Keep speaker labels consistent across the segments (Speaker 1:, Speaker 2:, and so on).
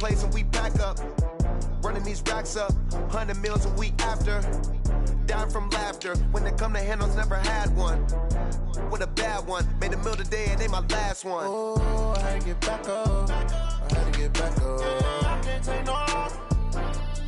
Speaker 1: place and we pack up. Running these racks up, 100 meals a week after. Down from laughter, when they come to handles, never had one. With a bad one, made a meal today and they my last one. Oh, I had to get back up, I had to get back up. I can't take no loss,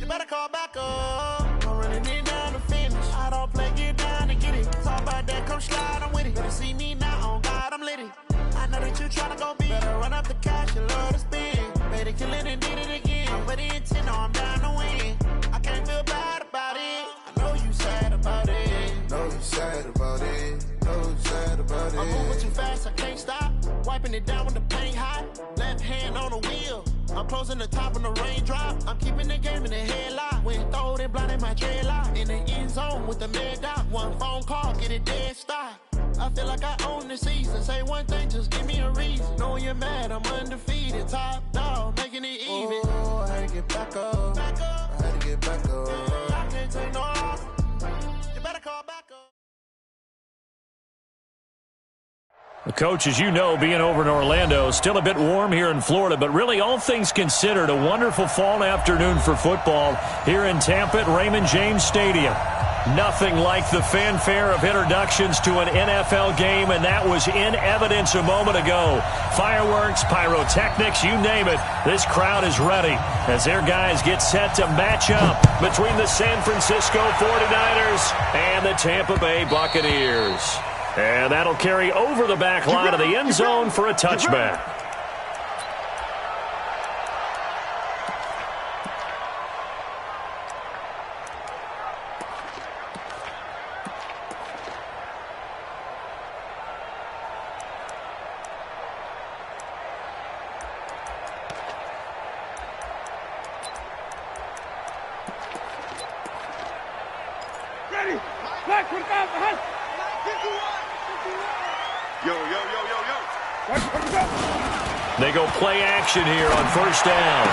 Speaker 1: you better call back up. I'm running it down to finish, I don't play, get down and get it. Talk about that, come slide, I'm with it. Better see me now, on God, I'm lit it. I know that you tryna go big, better run up the cash, you love to spin. Made it, kill it and did it again. But the intent, no, I'm down to win. I can't feel bad about it. I know you sad about it. Know you sad about it. Know you sad about it. I'm moving too fast, I can't stop. Wiping it down with the paint hot. Left hand on the wheel. I'm closing the top on the raindrop. I'm keeping the game in the headlock. When throwed and blinded my dreadlock. In the end zone with the mad dot. One phone call, get it dead stop. I feel like I own the season. Say one thing, just give me a reason. Knowing you're mad, I'm undefeated. Top dog, making it even. Oh, I had to get back up. I had to get back up. I can't take no loss. You better call back up.
Speaker 2: The coach, as you know, being over in Orlando, still a bit warm here in Florida, but really all things considered, a wonderful fall afternoon for football here in Tampa at Raymond James Stadium. Nothing like the fanfare of introductions to an NFL game, and that was in evidence a moment ago. Fireworks, pyrotechnics, you name it. This crowd is ready as their guys get set to match up between the San Francisco 49ers and the Tampa Bay Buccaneers. And that'll carry over the back line of the end zone for a touchback. They go play action here on first down.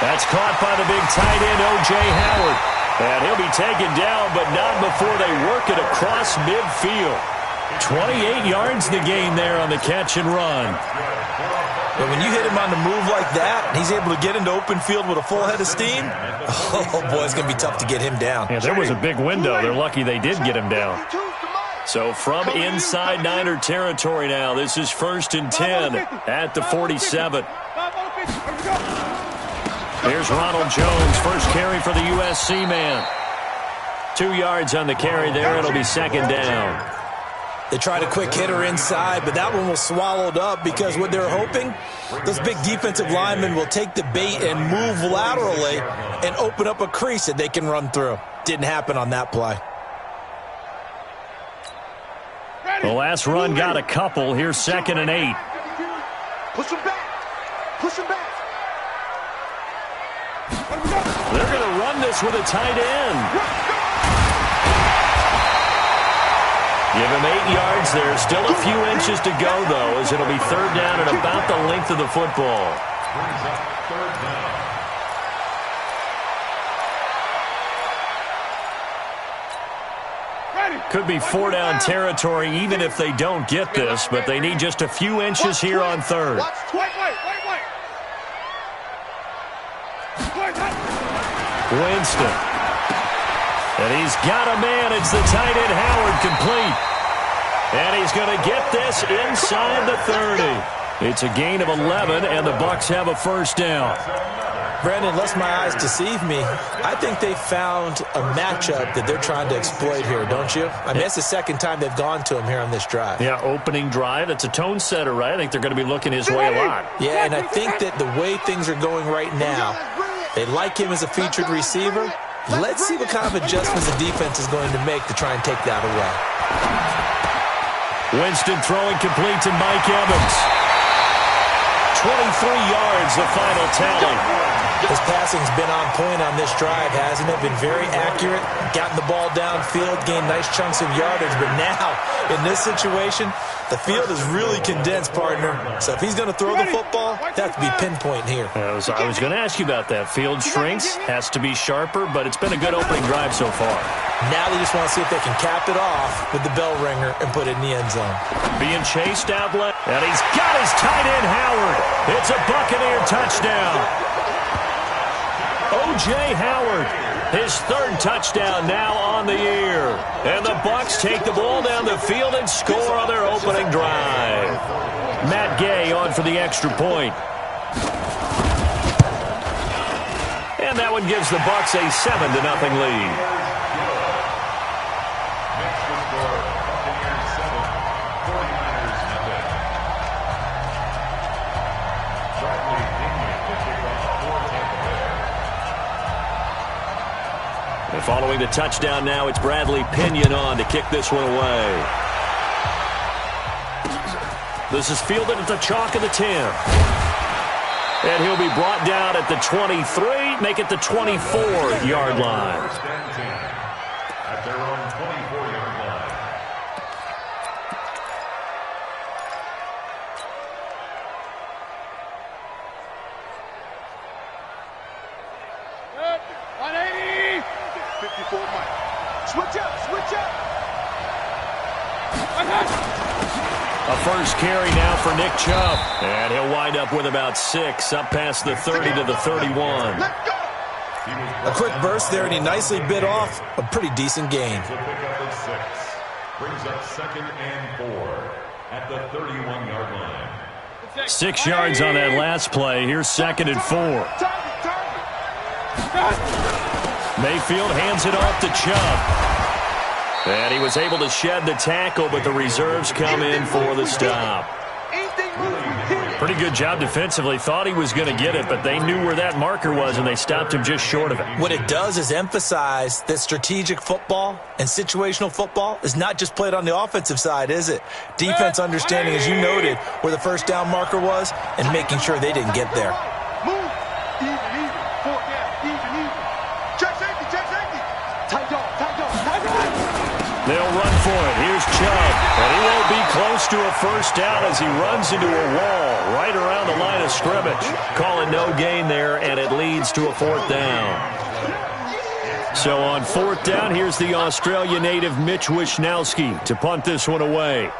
Speaker 2: That's caught by the big tight end, O.J. Howard. And he'll be taken down, but not before they work it across midfield. 28 yards the gain there on the catch and run.
Speaker 3: But when you hit him on the move like that, and he's able to get into open field with a full head of steam, oh, boy, it's going to be tough to get him down.
Speaker 2: Yeah, there was a big window. They're lucky they did get him down. So from inside Niner territory now, this is 1st and 10 at the 47. Here's Ronald Jones, first carry for the USC man. 2 yards on the carry there. It'll be second down.
Speaker 3: They tried a quick hitter inside, but that one was swallowed up because what they're hoping, those big defensive linemen will take the bait and move laterally and open up a crease that they can run through. Didn't happen on that play.
Speaker 2: The last run got a couple. Here's 2nd and 8.
Speaker 1: Push him back. Push him back.
Speaker 2: They're going to run this with a tight end. Give him 8 yards there. Still a few inches to go, though, as it'll be 3rd down and about the length of the football. Could be 4-down territory even if they don't get this, but they need just a few inches here on 3rd. Winston. And he's got a man. It's the tight end Howard complete. And he's going to get this inside the 30. It's a gain of 11, and the Bucs have a first down.
Speaker 3: Brandon, unless my eyes deceive me, I think they found a matchup that they're trying to exploit here, don't you? I mean, it's the second time they've gone to him here on this drive.
Speaker 2: Yeah, opening drive. It's a tone setter, right? I think they're going to be looking his way a lot.
Speaker 3: Yeah, and I think that the way things are going right now, they like him as a featured receiver. Let's see what kind of adjustments the defense is going to make to try and take that away.
Speaker 2: Winston throwing complete to Mike Evans. 23 yards, the final tally.
Speaker 3: His passing's been on point on this drive, hasn't it? Been very accurate, gotten the ball downfield, gained nice chunks of yardage. But now, in this situation, the field is really condensed, partner. So if he's going to throw the football, that has to be pinpoint here.
Speaker 2: I was going to ask you about that. Field shrinks, has to be sharper, but it's been a good opening drive so far.
Speaker 3: Now they just want to see if they can cap it off with the bell ringer and put it in the end zone.
Speaker 2: Being chased out left, and he's got his tight end Howard. It's a Buccaneer touchdown. O.J. Howard. His third touchdown now on the year. And the Bucs take the ball down the field and score on their opening drive. Matt Gay on for the extra point. And that one gives the Bucs a 7-0 lead. And following the touchdown now, it's Bradley Pinion on to kick this one away. This is fielded at the chalk of the 10. And he'll be brought down at the 23, make it the 24-yard line.
Speaker 4: At their own 24-yard line.
Speaker 5: Good. 180. 54 Mike. Switch up, switch up.
Speaker 2: A first carry now for Nick Chubb. And he'll wind up with about 6, up past the 30 to the 31.
Speaker 3: A quick burst there, and he nicely bit off a pretty decent gain.
Speaker 4: Will pick up at 6. Brings up 2nd and 4 at the 31-yard line.
Speaker 2: 6 yards on that last play. Here's 2nd and 4. Mayfield hands it off to Chubb. And he was able to shed the tackle, but the reserves come in for the stop. Pretty good job defensively. Thought he was going to get it, but they knew where that marker was, and they stopped him just short of it.
Speaker 3: What it does is emphasize that strategic football and situational football is not just played on the offensive side, is it? Defense understanding, as you noted, where the first down marker was and making sure they didn't get there.
Speaker 2: They'll run for it. Here's Chubb. And he won't be close to a first down as he runs into a wall right around the line of scrimmage. Calling no gain there, and it leads to a 4th down. So on 4th down, here's the Australia native Mitch Wishnowsky to punt this one away.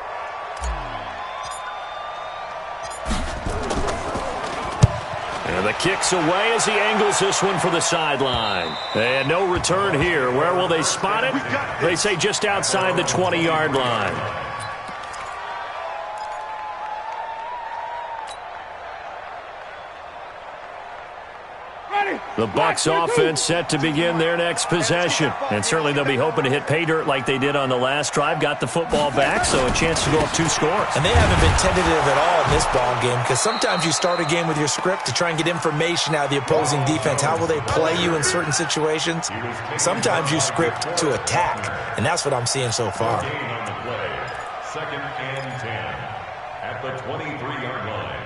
Speaker 2: And the kick's away as he angles this one for the sideline. And no return here. Where will they spot it? They say just outside the 20-yard line. The Bucs offense set to begin their next possession. And certainly they'll be hoping to hit pay dirt like they did on the last drive. Got the football back, so a chance to go up 2 scores.
Speaker 3: And they haven't been tentative at all in this ball game, because sometimes you start a game with your script to try and get information out of the opposing defense. How will they play you in certain situations? Sometimes you script to attack, and that's what I'm seeing so far.
Speaker 4: Gain on the play. 2nd and 10 at the 23-yard line.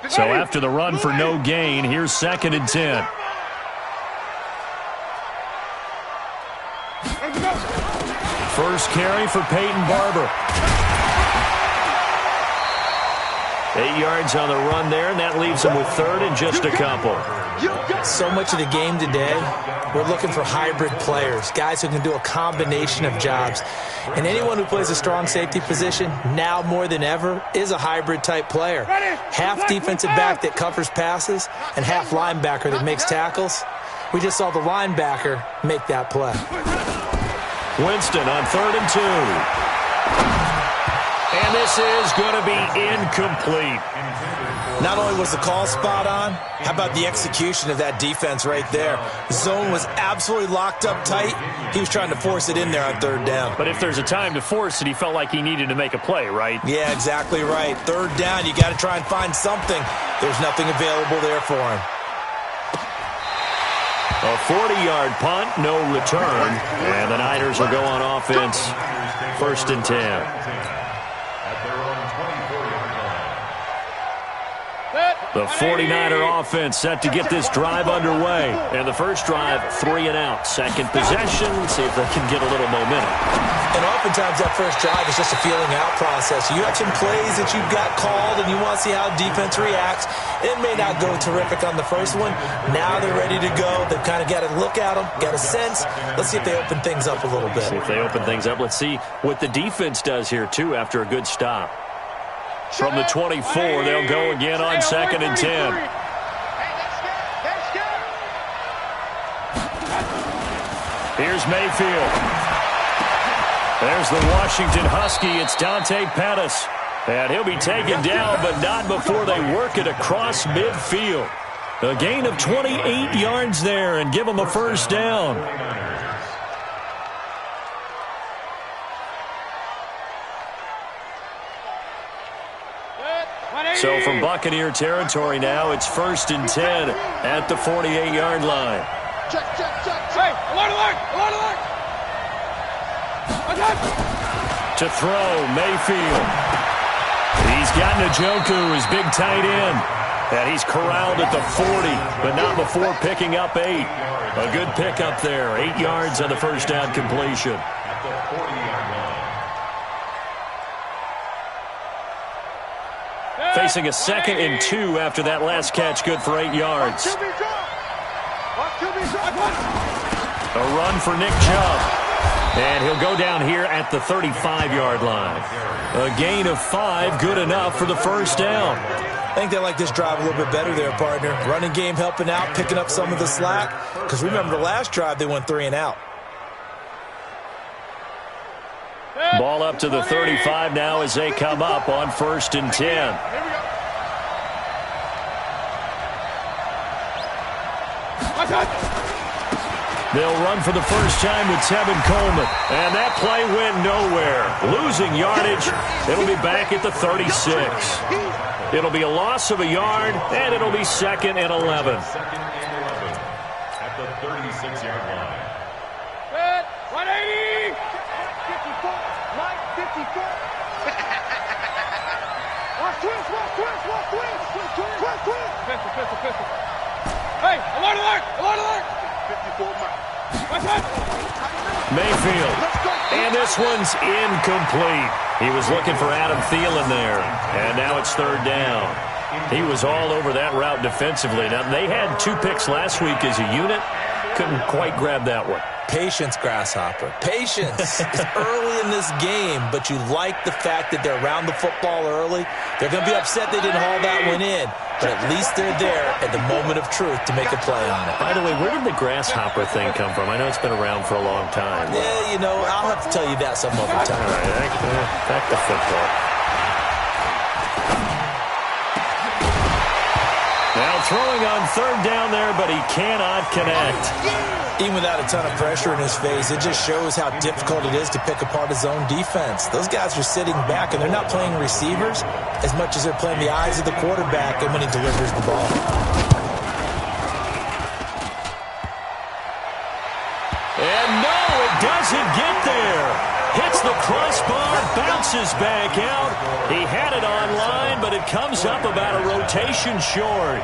Speaker 2: So after the run for no gain, here's 2nd and 10. First carry for Peyton Barber. 8 yards on the run there, and that leaves him with 3rd and just a couple.
Speaker 3: So much of the game today, we're looking for hybrid players, guys who can do a combination of jobs. And anyone who plays a strong safety position, now more than ever, is a hybrid type player. Half defensive back that covers passes and half linebacker that makes tackles. We just saw the linebacker make that play.
Speaker 2: Winston on 3rd and 2. And this is going to be incomplete.
Speaker 3: Not only was the call spot on, how about the execution of that defense right there? The zone was absolutely locked up tight. He was trying to force it in there on 3rd down.
Speaker 2: But if there's a time to force it, he felt like he needed to make a play, right?
Speaker 3: Yeah, exactly right. 3rd down, you got to try and find something. There's nothing available there for him.
Speaker 2: A 40-yard punt, no return. And the Niners will go on offense. 1st and 10. The 49er offense set to get this drive underway. And the first drive, 3 and out. Second possession, see if they can get a little momentum.
Speaker 3: And oftentimes that first drive is just a feeling out process. You have some plays that you've got called and you want to see how defense reacts. It may not go terrific on the first one. Now they're ready to go. They've kind of got to look at them, got a sense. Let's see if they open things up a little bit.
Speaker 2: See if they open things up. Let's see what the defense does here, too, after a good stop. From the 24, they'll go again on 2nd and 10. Here's Mayfield. There's the Washington Husky. It's Dante Pettis. And he'll be taken down, but not before they work it across midfield. A gain of 28 yards there and give them a first down. So from Buccaneer territory now, it's 1st and 10 at the 48-yard line.
Speaker 5: Check. Hey, alert!
Speaker 2: To throw, Mayfield. He's got Njoku, his big tight end. And he's corralled at the 40, but not before picking up 8. A good pickup there, 8 yards on the first down completion.
Speaker 4: At the 40-yard line.
Speaker 2: Facing a 2nd and 2 after that last catch, good for 8 yards. A run for Nick Chubb. And he'll go down here at the 35-yard line. A gain of 5, good enough for the first down.
Speaker 3: I think they like this drive a little bit better there, partner. Running game helping out, picking up some of the slack. Because remember the last drive, they went 3 and out.
Speaker 2: Ball up to the 35 now as they come up on 1st and 10. They'll run for the first time with Tevin Coleman. And that play went nowhere. Losing yardage. It'll be back at the 36. It'll be a loss of a yard, and it'll be 2nd and 11.
Speaker 4: 2nd and 11 at the 36-yard line.
Speaker 5: 180! 54. Watch twist. Pistol. Hey, alert! 54 Mike.
Speaker 2: Mayfield. And this one's incomplete. He was looking for Adam Thielen there. And now it's 3rd down. He was all over that route defensively. Now, they had 2 picks last week as a unit. Couldn't quite grab that one.
Speaker 3: Patience, Grasshopper. Patience. It's early in this game, but you like the fact that they're around the football early. They're going to be upset they didn't haul that one in, but at least they're there at the moment of truth to make a play on it.
Speaker 2: By the way, where did the Grasshopper thing come from? I know it's been around for a long time.
Speaker 3: Yeah, you know, I'll have to tell you that some other time.
Speaker 2: All right, back to football. Now throwing on 3rd down there, but he cannot connect.
Speaker 3: Even without a ton of pressure in his face, it just shows how difficult it is to pick apart his own defense. Those guys are sitting back, and they're not playing receivers as much as they're playing the eyes of the quarterback and when he delivers the ball.
Speaker 2: And no, it doesn't get there. Hits the crossbar, bounces back out. He had it online, but it comes up about a rotation short.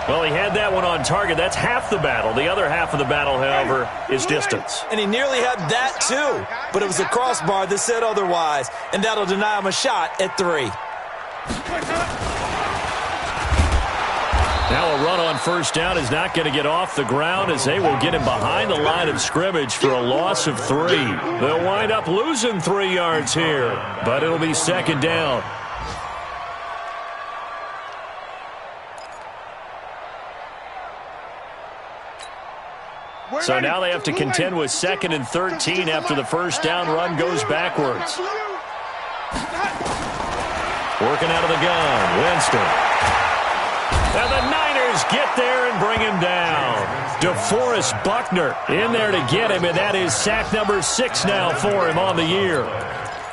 Speaker 2: Well, he had that one on target. That's half the battle. The other half of the battle, however, is distance.
Speaker 3: And he nearly had that, too. But it was a crossbar that said otherwise, and that'll deny him a shot at 3.
Speaker 2: Now a run on 1st down is not going to get off the ground as they will get him behind the line of scrimmage for a loss of 3. They'll wind up losing 3 yards here, but it'll be 2nd down. So now they have to contend with 2nd and 13 after the first down run goes backwards. Working out of the gun, Winston. And the Niners get there and bring him down. DeForest Buckner in there to get him, and that is sack number 6 now for him on the year.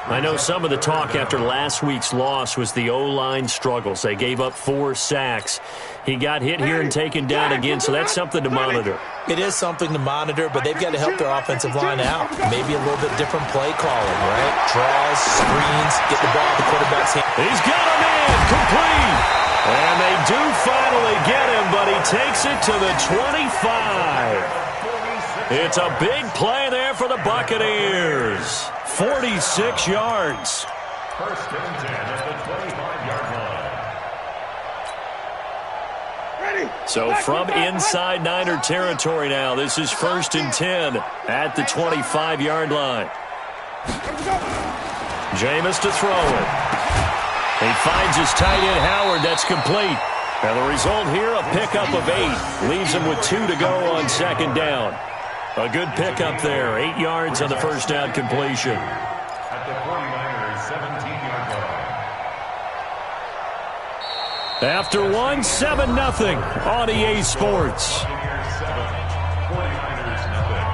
Speaker 2: I know some of the talk after last week's loss was the O-line struggles. They gave up 4 sacks. He got hit here and taken down again, so that's something to monitor.
Speaker 3: It is something to monitor, but they've got to help their offensive line out. Maybe a little bit different play calling, right? Draws, screens, get the ball at the quarterback's hand.
Speaker 2: He's got him in, complete. And they do finally get him, but he takes it to the 25. It's a big play there for the Buccaneers. 46 yards.
Speaker 4: 1st and 10 at the 25-yard line.
Speaker 2: So from inside Niner territory now, this is 1st and 10 at the 25-yard line. Jameis to throw it. He finds his tight end, Howard. That's complete. And the result here, a pickup of 8. Leaves him with 2 to go on second down. A good pickup there. 8 yards on the first down completion.
Speaker 4: At the 49ers, 17-yard line.
Speaker 2: After 1, 7-0 on EA Sports.
Speaker 4: 49ers, nothing.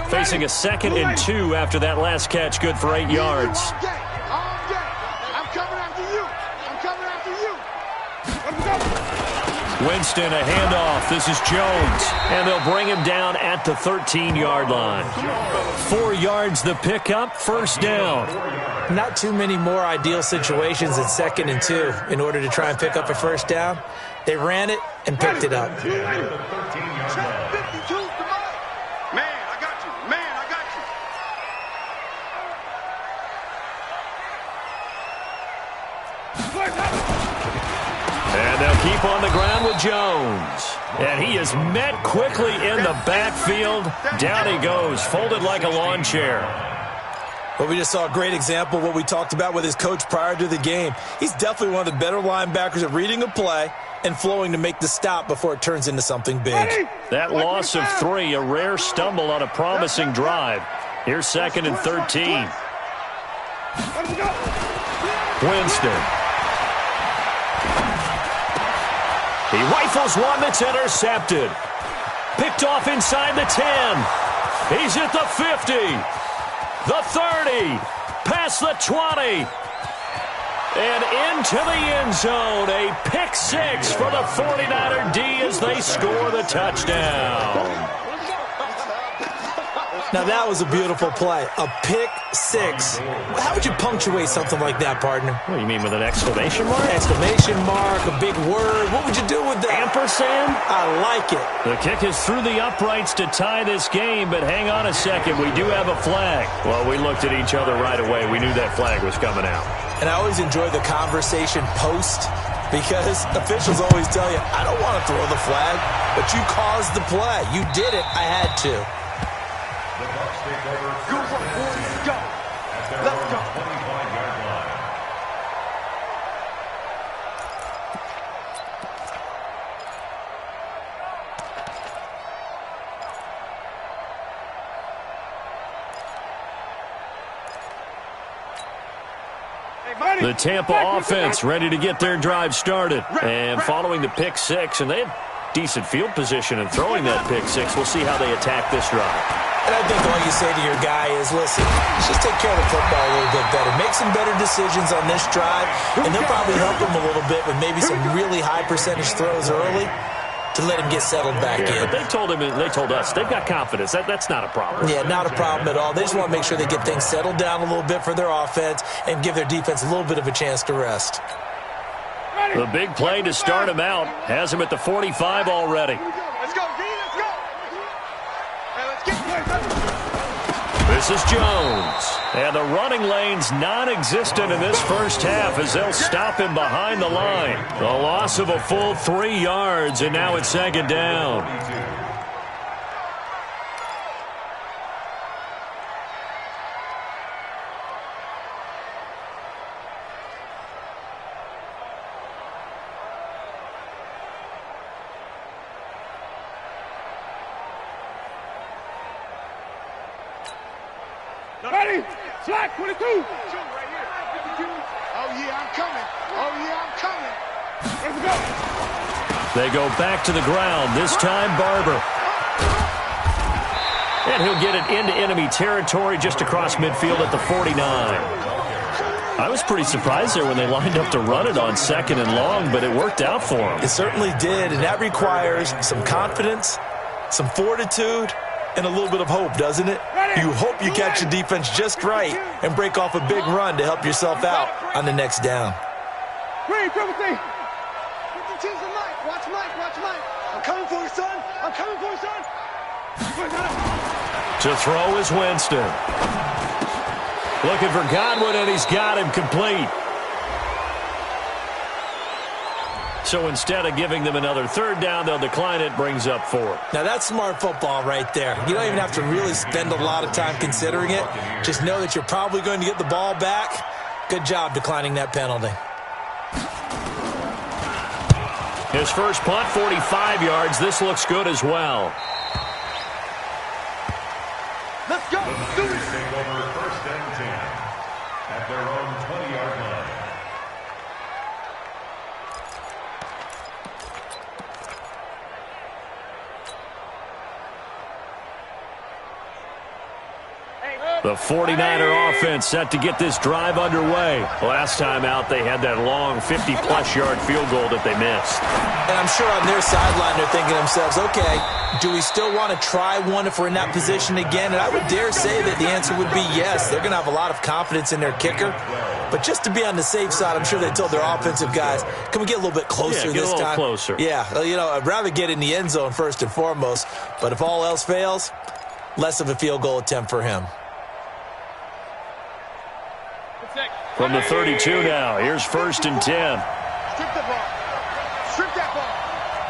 Speaker 2: Facing a 2nd and 2 after that last catch, good for 8 yards.
Speaker 5: I'm coming after you. I'm coming after you.
Speaker 2: Winston, a handoff. This is Jones. And they'll bring him down at the 13-yard line. 4 yards the pickup, first down.
Speaker 3: Not too many more ideal situations in 2nd and 2 in order to try and pick up a first down. They ran it and picked it up.
Speaker 5: 52 to mine. Man, I got you. Man, I got you.
Speaker 2: And they'll keep on the ground with Jones. And he is met quickly in the backfield. Down he goes, folded like a lawn chair.
Speaker 3: Well, we just saw a great example of what we talked about with his coach prior to the game. He's definitely one of the better linebackers at reading a play and flowing to make the stop before it turns into something big.
Speaker 2: That loss of 3, a rare stumble on a promising drive. Here's 2nd and 13. Winston. He rifles one that's intercepted. Picked off inside the 10. He's at the 50. The 30. Past the 20. And into the end zone. A pick 6 for the 49er D as they score the touchdown.
Speaker 3: Now, that was a beautiful play. A pick 6. How would you punctuate something like that, partner?
Speaker 2: What do you mean, with an exclamation mark?
Speaker 3: Exclamation mark, a big word. What would you do with that?
Speaker 2: Ampersand?
Speaker 3: I like it.
Speaker 2: The kick is through the uprights to tie this game, but hang on a second. We do have a flag. Well, we looked at each other right away. We knew that flag was coming out.
Speaker 3: And I always enjoy the conversation post because officials always tell you, I don't want to throw the flag, but you caused the play. You did it. I had to.
Speaker 4: The Bucs take over.
Speaker 5: Go, boys, go. Let's go.
Speaker 4: 25-yard line.
Speaker 2: The Tampa offense ready to get their drive started. And following the pick 6, and they had decent field position and throwing that pick 6. We'll see how they attack this drive.
Speaker 3: And I think all you say to your guy is, listen, just take care of the football a little bit better. Make some better decisions on this drive, and they'll probably help him a little bit with maybe some really high percentage throws early to let him get settled back in.
Speaker 2: But they told us they've got confidence. That's not a problem.
Speaker 3: Yeah, not a problem at all. They just want to make sure they get things settled down a little bit for their offense and give their defense a little bit of a chance to rest.
Speaker 2: The big play to start him out has him at the 45 already.
Speaker 5: Let's go, D, let's go. Hey, let's get
Speaker 2: This is Jones. And the running lane's non-existent in this first half as they'll stop him behind the line. The loss of a full 3 yards, and now it's 2nd down.
Speaker 5: Ready? Slack 22. Right here. 52. Oh, yeah, I'm coming. Oh, yeah, I'm coming. Let's go.
Speaker 2: They go back to the ground, this time Barber. And he'll get it into enemy territory just across midfield at the 49. I was pretty surprised there when they lined up to run it on 2nd and long, but it worked out for them.
Speaker 3: It certainly did, and that requires some confidence, some fortitude, and a little bit of hope, doesn't it? You hope you catch the defense just right and break off a big run to help yourself out on the next down.
Speaker 5: Ready, triple T. Watch Mike. I'm coming for you, son. I'm coming for you, son.
Speaker 2: To throw is Winston. Looking for Godwin, and he's got him complete. So instead of giving them another third down, they'll decline it, brings up 4.
Speaker 3: Now, that's smart football right there. You don't even have to really spend a lot of time considering it. Just know that you're probably going to get the ball back. Good job declining that penalty.
Speaker 2: His first punt, 45 yards. This looks good as well.
Speaker 5: Let's go. Do it.
Speaker 4: Take over first and 10 at their own 20-yard line.
Speaker 2: The 49er offense set to get this drive underway. Last time out, they had that long 50-plus yard field goal that they missed.
Speaker 3: And I'm sure on their sideline they're thinking to themselves, okay, do we still want to try one if we're in that position again? And I would dare say that the answer would be yes. They're going to have a lot of confidence in their kicker. But just to be on the safe side, I'm sure they told their offensive guys, can we get a little bit closer this time?
Speaker 2: Closer.
Speaker 3: Yeah, you know, I'd rather get in the end zone first and foremost. But if all else fails, less of a field goal attempt for him.
Speaker 2: From the 32 now, here's first and 10.
Speaker 5: Strip the ball. Strip that ball.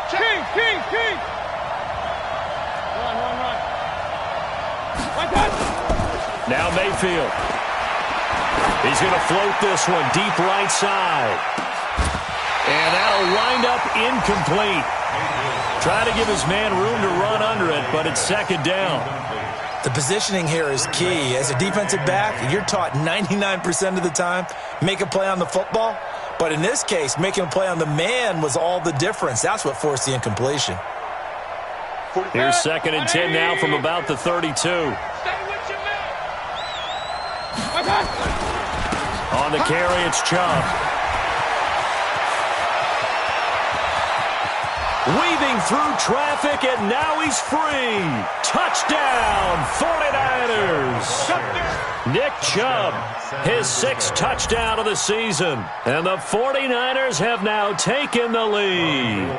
Speaker 5: King. Run.
Speaker 2: Now Mayfield. He's going to float this one deep right side. And that'll wind up incomplete. Try to give his man room to run under it, but it's second down.
Speaker 3: The positioning here is key. As a defensive back, you're taught 99% of the time, make a play on the football. But in this case, making a play on the man was all the difference. That's what forced the incompletion.
Speaker 2: Here's second and 10 now from about the 32. On the carry, it's Chubb. Weaving through traffic, and now he's free. Touchdown, 49ers. Nick Chubb, his 6th touchdown of the season. And the 49ers have now taken the lead.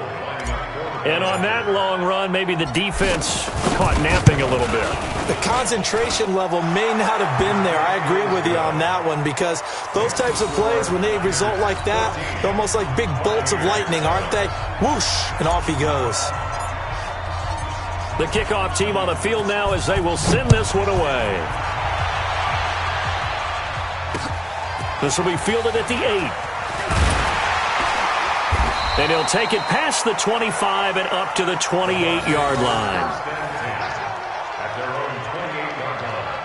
Speaker 2: And on that long run, maybe the defense caught napping a little bit.
Speaker 3: The concentration level may not have been there. I agree with you on that one, because those types of plays, when they result like that, they're almost like big bolts of lightning, aren't they? Whoosh, and off he goes.
Speaker 2: The kickoff team on the field now as they will send this one away. This will be fielded at the 8. And he'll take it past the 25 and up to the 28-yard line.
Speaker 4: At their own 28-yard line.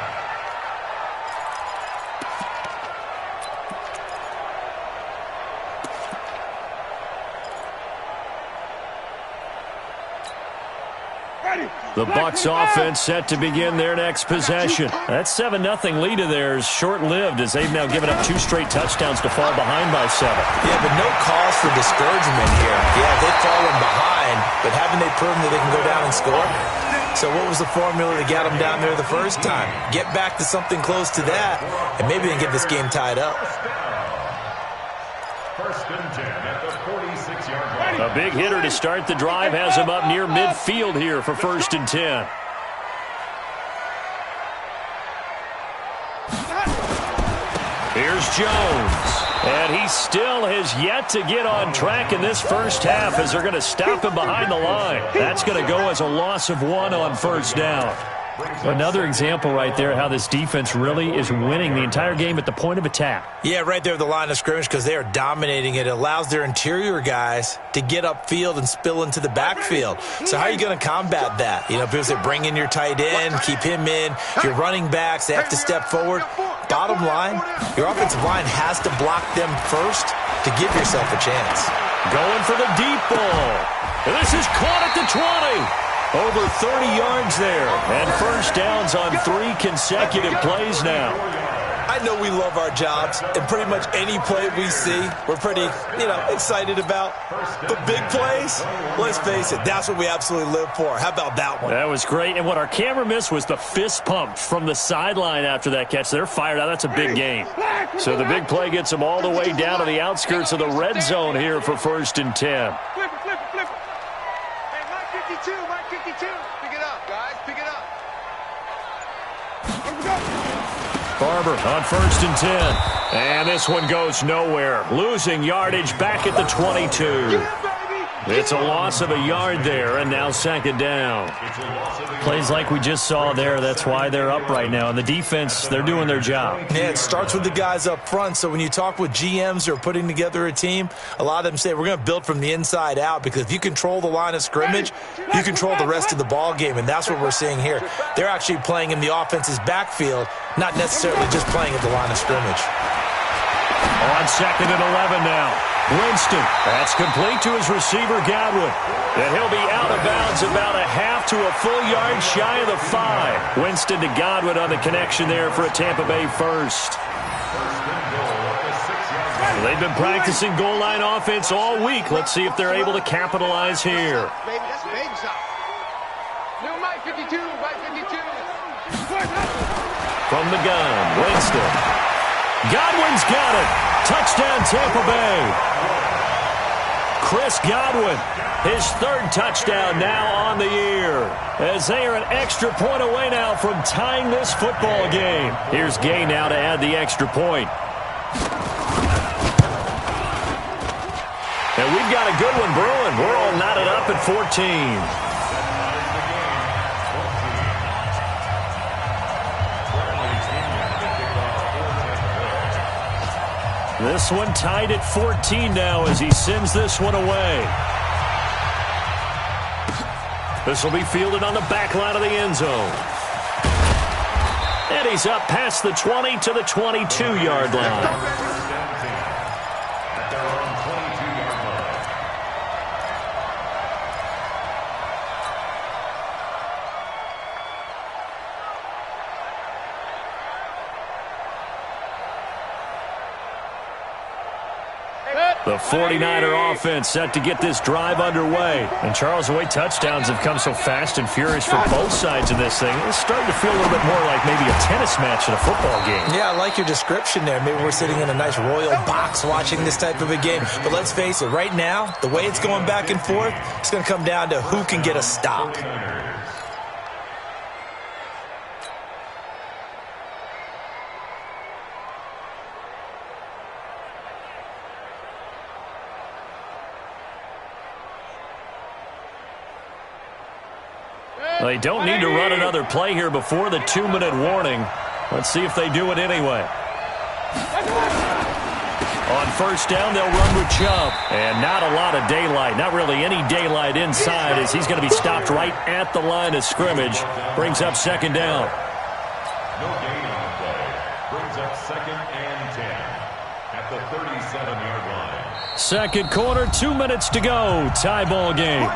Speaker 2: The Bucs offense set to begin their next possession. That 7-0 lead of theirs short-lived as they've now given up 2 straight touchdowns to fall behind by 7.
Speaker 3: Yeah, but no cause for discouragement here. Yeah, they've fallen behind, but haven't they proven that they can go down and score? So what was the formula to get them down there the first time? Get back to something close to that, and maybe they can get this game tied up.
Speaker 4: First and 10 at the 46-yard line.
Speaker 2: A big hitter to start the drive has him up near midfield here for first and 10. Here's Jones. And he still has yet to get on track in this first half as they're going to stop him behind the line. That's going to go as a loss of 1 on first down. Another example right there how this defense really is winning the entire game at the point of attack.
Speaker 3: Yeah, right there at the line of scrimmage, because they are dominating it. It allows their interior guys to get upfield and spill into the backfield. So how are you going to combat that? You know, because they bring in your tight end, keep him in. Your running backs, they have to step forward. Bottom line, your offensive line has to block them first to give yourself a chance.
Speaker 2: Going for the deep ball. And this is caught at the 20. Over 30 yards there. And first downs on 3 consecutive plays now.
Speaker 3: I know we love our jobs, and pretty much any play we see, we're pretty, excited about. But big plays, let's face it, that's what we absolutely live for. How about that one?
Speaker 2: That was great. And what our camera missed was the fist pump from the sideline after that catch. They're fired out. That's a big game. So the big play gets them all the way down to the outskirts of the red zone here for first and 10.
Speaker 5: Flip it. Hey, Mike 52. Pick it up, guys. Pick it up. Let's go.
Speaker 2: Barber on 1st and 10. And this one goes nowhere. Losing yardage back at the 22. It's a loss of a yard there, and now 2nd down.
Speaker 6: Plays like we just saw there. That's why they're up right now. And the defense, they're doing their job.
Speaker 3: Yeah, it starts with the guys up front. So when you talk with GMs who are putting together a team, a lot of them say we're going to build from the inside out, because if you control the line of scrimmage, you control the rest of the ball game, and that's what we're seeing here. They're actually playing in the offense's backfield, not necessarily just playing at the line of scrimmage.
Speaker 2: On 2nd and 11 now. Winston, that's complete to his receiver, Godwin. And he'll be out of bounds about a half to a full yard shy of the 5. Winston to Godwin on the connection there for a Tampa Bay first. They've been practicing goal line offense all week. Let's see if they're able to capitalize here. From the gun, Winston. Godwin's got it. Touchdown, Tampa Bay. Chris Godwin, his 3rd touchdown now on the year, as they are an extra point away now from tying this football game. Here's Gay now to add the extra point. And we've got a good one brewing. We're all knotted up at 14. This one tied at 14 now as he sends this one away. This will be fielded on the back line of the end zone. And he's up past the 20 to the 22-yard line. The 49er offense set to get this drive underway. And, Charles, the way touchdowns have come so fast and furious for both sides of this thing, it's starting to feel a little bit more like maybe a tennis match in a football game. Yeah, I like your description there. Maybe we're sitting in a nice royal box watching this type of a game. But let's face it, right now, the way it's going back and forth, it's going to come down to who can get a stop. They don't need to run another play here before the 2-minute warning. Let's see if they do it anyway. On 1st down, they'll run with Chubb. And not a lot of daylight. Not really any daylight inside, as he's going to be stopped right at the line of scrimmage. Brings up 2nd down.
Speaker 4: No gain on the play. Brings up 2nd and 10 at the 37-yard line.
Speaker 2: Second quarter, 2 minutes to go. Tie ball game.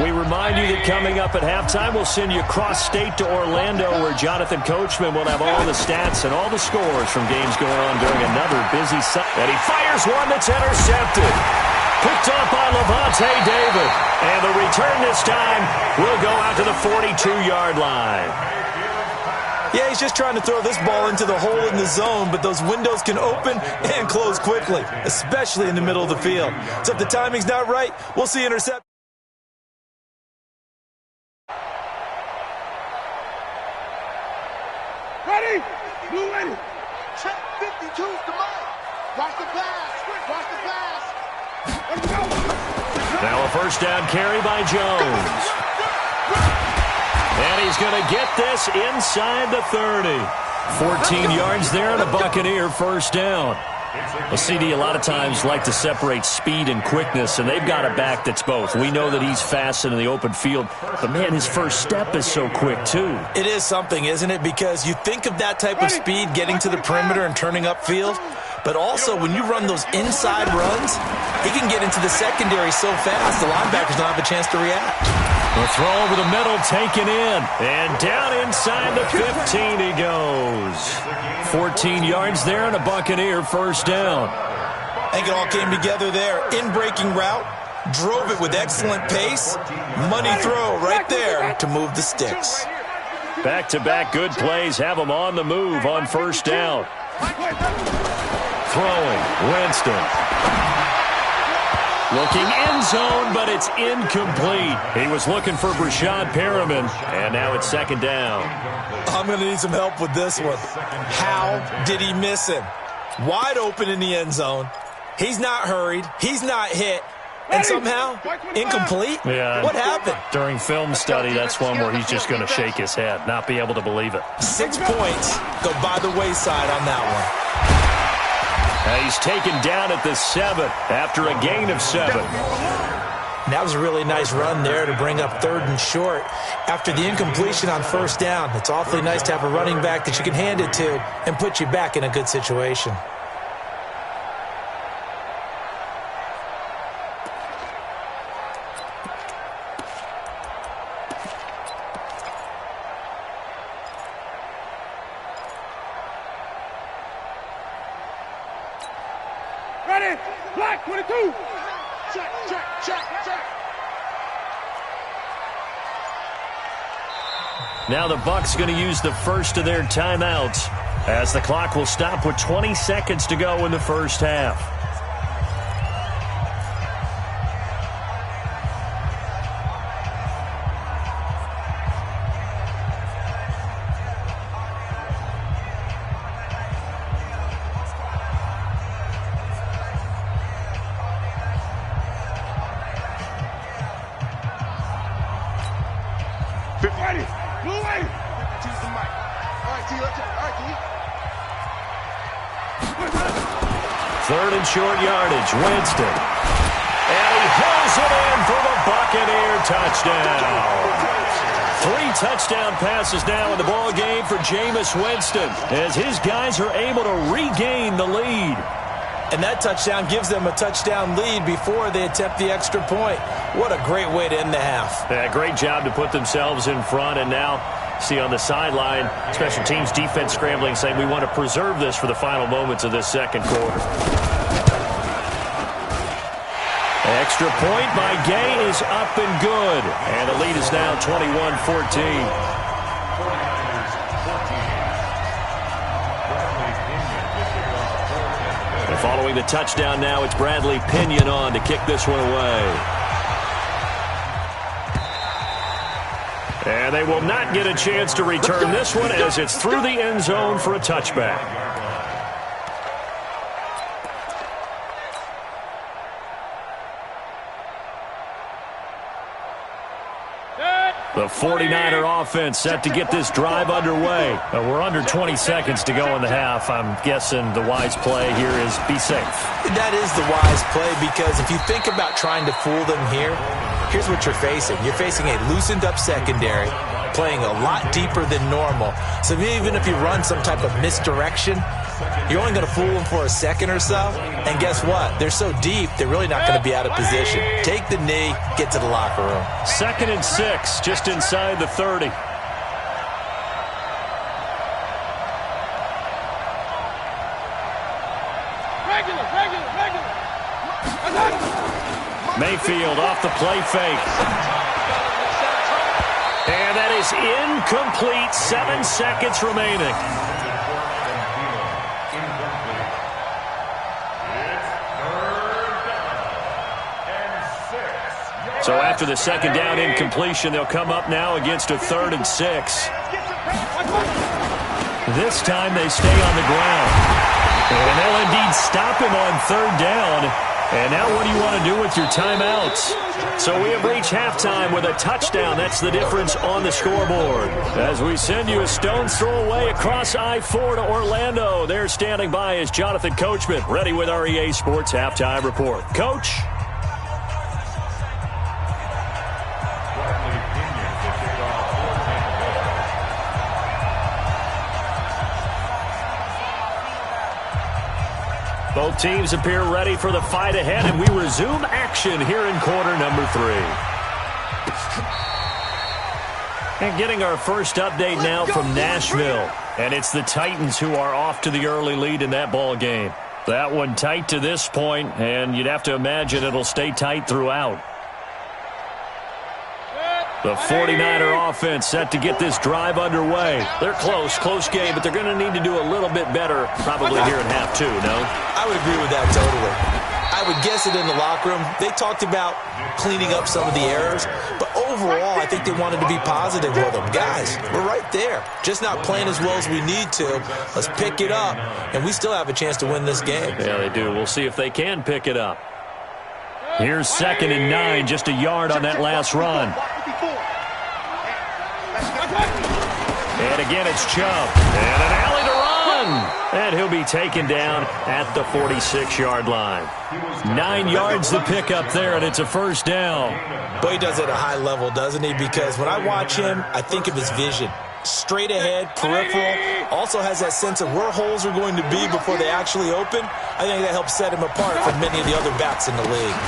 Speaker 2: We remind you that coming up at halftime, we'll send you cross-state to Orlando, where Jonathan Coachman will have all the stats and all the scores from games going on during another busy Sunday. And he fires one that's intercepted. Picked off by Levante David. And the return this time will go out to the 42-yard line.
Speaker 3: Yeah, he's just trying to throw this ball into the hole in the zone, but those windows can open and close quickly, especially in the middle of the field. So if the timing's not right, we'll see interception.
Speaker 5: Ready? Blue ready. Check 52's the mark. Watch the pass. Watch the pass. Let's go.
Speaker 2: Now a 1st down carry by Jones. And he's going to get this inside the 30. 14 yards there and a Buccaneer 1st down. A CD a lot of times like to separate speed and quickness, and they've got a back that's both. We know that he's fast in the open field, but, man, his first step is so quick, too.
Speaker 3: It is something, isn't it? Because you think of that type of speed getting to the perimeter and turning upfield, but also when you run those inside runs, he can get into the secondary so fast the linebackers don't have a chance to react.
Speaker 2: The throw over the middle taken in, and down inside the 15 he goes. 14 yards there and a Buccaneer 1st down.
Speaker 3: I think it all came together there. In-breaking route, drove it with excellent pace. Money throw right there to move the sticks.
Speaker 2: Back-to-back good plays have them on the move on 1st down. Throwing, Winston. Looking end zone, but it's incomplete. He was looking for Brashad Perriman, and now it's second down.
Speaker 3: I'm going to need some help with this one. How did he miss him? Wide open in the end zone. He's not hurried. He's not hit. And somehow, incomplete?
Speaker 2: Yeah.
Speaker 3: What happened?
Speaker 2: During film study, that's one where he's just going to shake his head, not be able to believe it.
Speaker 3: 6 points go by the wayside on that one.
Speaker 2: He's taken down at the 7 after a gain of 7.
Speaker 3: That was a really nice run there to bring up 3rd and short. After the incompletion on 1st down, it's awfully nice to have a running back that you can hand it to and put you back in a good situation.
Speaker 5: Ready, black 22. Check, check, check, check.
Speaker 2: Now the Bucs going to use the first of their timeouts as the clock will stop with 20 seconds to go in the first half.
Speaker 5: Ready, blue way. Choose the mic. All right, T, let's go. All right, T.
Speaker 2: 3rd and short yardage, Winston. And he pulls it in for the Buccaneer touchdown. 3 touchdown passes now in the ball game for Jameis Winston as his guys are able to regain the lead.
Speaker 3: And that touchdown gives them a touchdown lead before they attempt the extra point. What a great way to end the half.
Speaker 2: Yeah, great job to put themselves in front. And now, see on the sideline, special teams defense scrambling, saying we want to preserve this for the final moments of this second quarter. Extra point by Gay is up and good. And the lead is now 21-14. Following the touchdown now, it's Bradley Pinion on to kick this one away. And they will not get a chance to return this one as it's through the end zone for a touchback. The 49er offense set to get this drive underway. We're under 20 seconds to go in the half. I'm guessing the wise play here is be safe.
Speaker 3: That is the wise play because if you think about trying to fool them here, here's what you're facing. You're facing a loosened up secondary, playing a lot deeper than normal. So even if you run some type of misdirection, you're only going to fool them for a second or so. And guess what? They're so deep, they're really not going to be out of position. Take the knee, get to the locker room.
Speaker 2: 2nd and 6, just inside the 30.
Speaker 5: Regular.
Speaker 2: Mayfield off the play fake. And that is incomplete. 7 seconds remaining. So after the second down incompletion, they'll come up now against a 3rd and 6. This time they stay on the ground. And they'll indeed stop him on 3rd down. And now what do you want to do with your timeouts? So we have reached halftime with a touchdown. That's the difference on the scoreboard. As we send you a stone's throw away across I-4 to Orlando. There standing by is Jonathan Coachman, ready with our EA Sports Halftime Report. Coach? Both teams appear ready for the fight ahead, and we resume action here in quarter number 3. And getting our first update now from Nashville. And it's the Titans who are off to the early lead in that ball game. That one tight to this point, and you'd have to imagine it'll stay tight throughout. The 49er offense set to get this drive underway.
Speaker 6: They're close game, but they're going to need to do a little bit better probably here in half two, no?
Speaker 3: I would agree with that totally. I would guess it in the locker room. They talked about cleaning up some of the errors, but overall, I think they wanted to be positive with them. Guys, we're right there. Just not playing as well as we need to. Let's pick it up, and we still have a chance to win this game.
Speaker 2: Yeah, they do. We'll see if they can pick it up. Here's 2nd and 9, just a yard on that last run. And again, it's Chubb. And an alley to run. And he'll be taken down at the 46-yard line. 9 yards to pick up there, and it's a first down.
Speaker 3: Boy, he does it at a high level, doesn't he? Because when I watch him, I think of his vision. Straight ahead, peripheral, also has that sense of where holes are going to be before they actually open. I think that helps set him apart from many of the other backs in the league.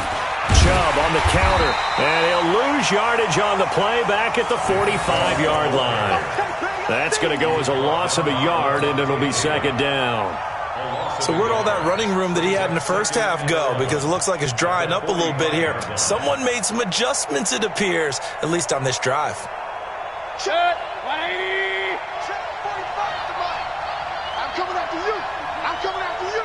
Speaker 2: Chubb on the counter, and he'll lose yardage on the play back at the 45-yard line. That's going to go as a loss of a yard, and it'll be 2nd down.
Speaker 3: So where'd all that running room that he had in the first half go? Because it looks like it's drying up a little bit here. Someone made some adjustments, it appears, at least on this drive.
Speaker 5: Shut 180. Shut 45 to mine. I'm coming after you. I'm coming after you.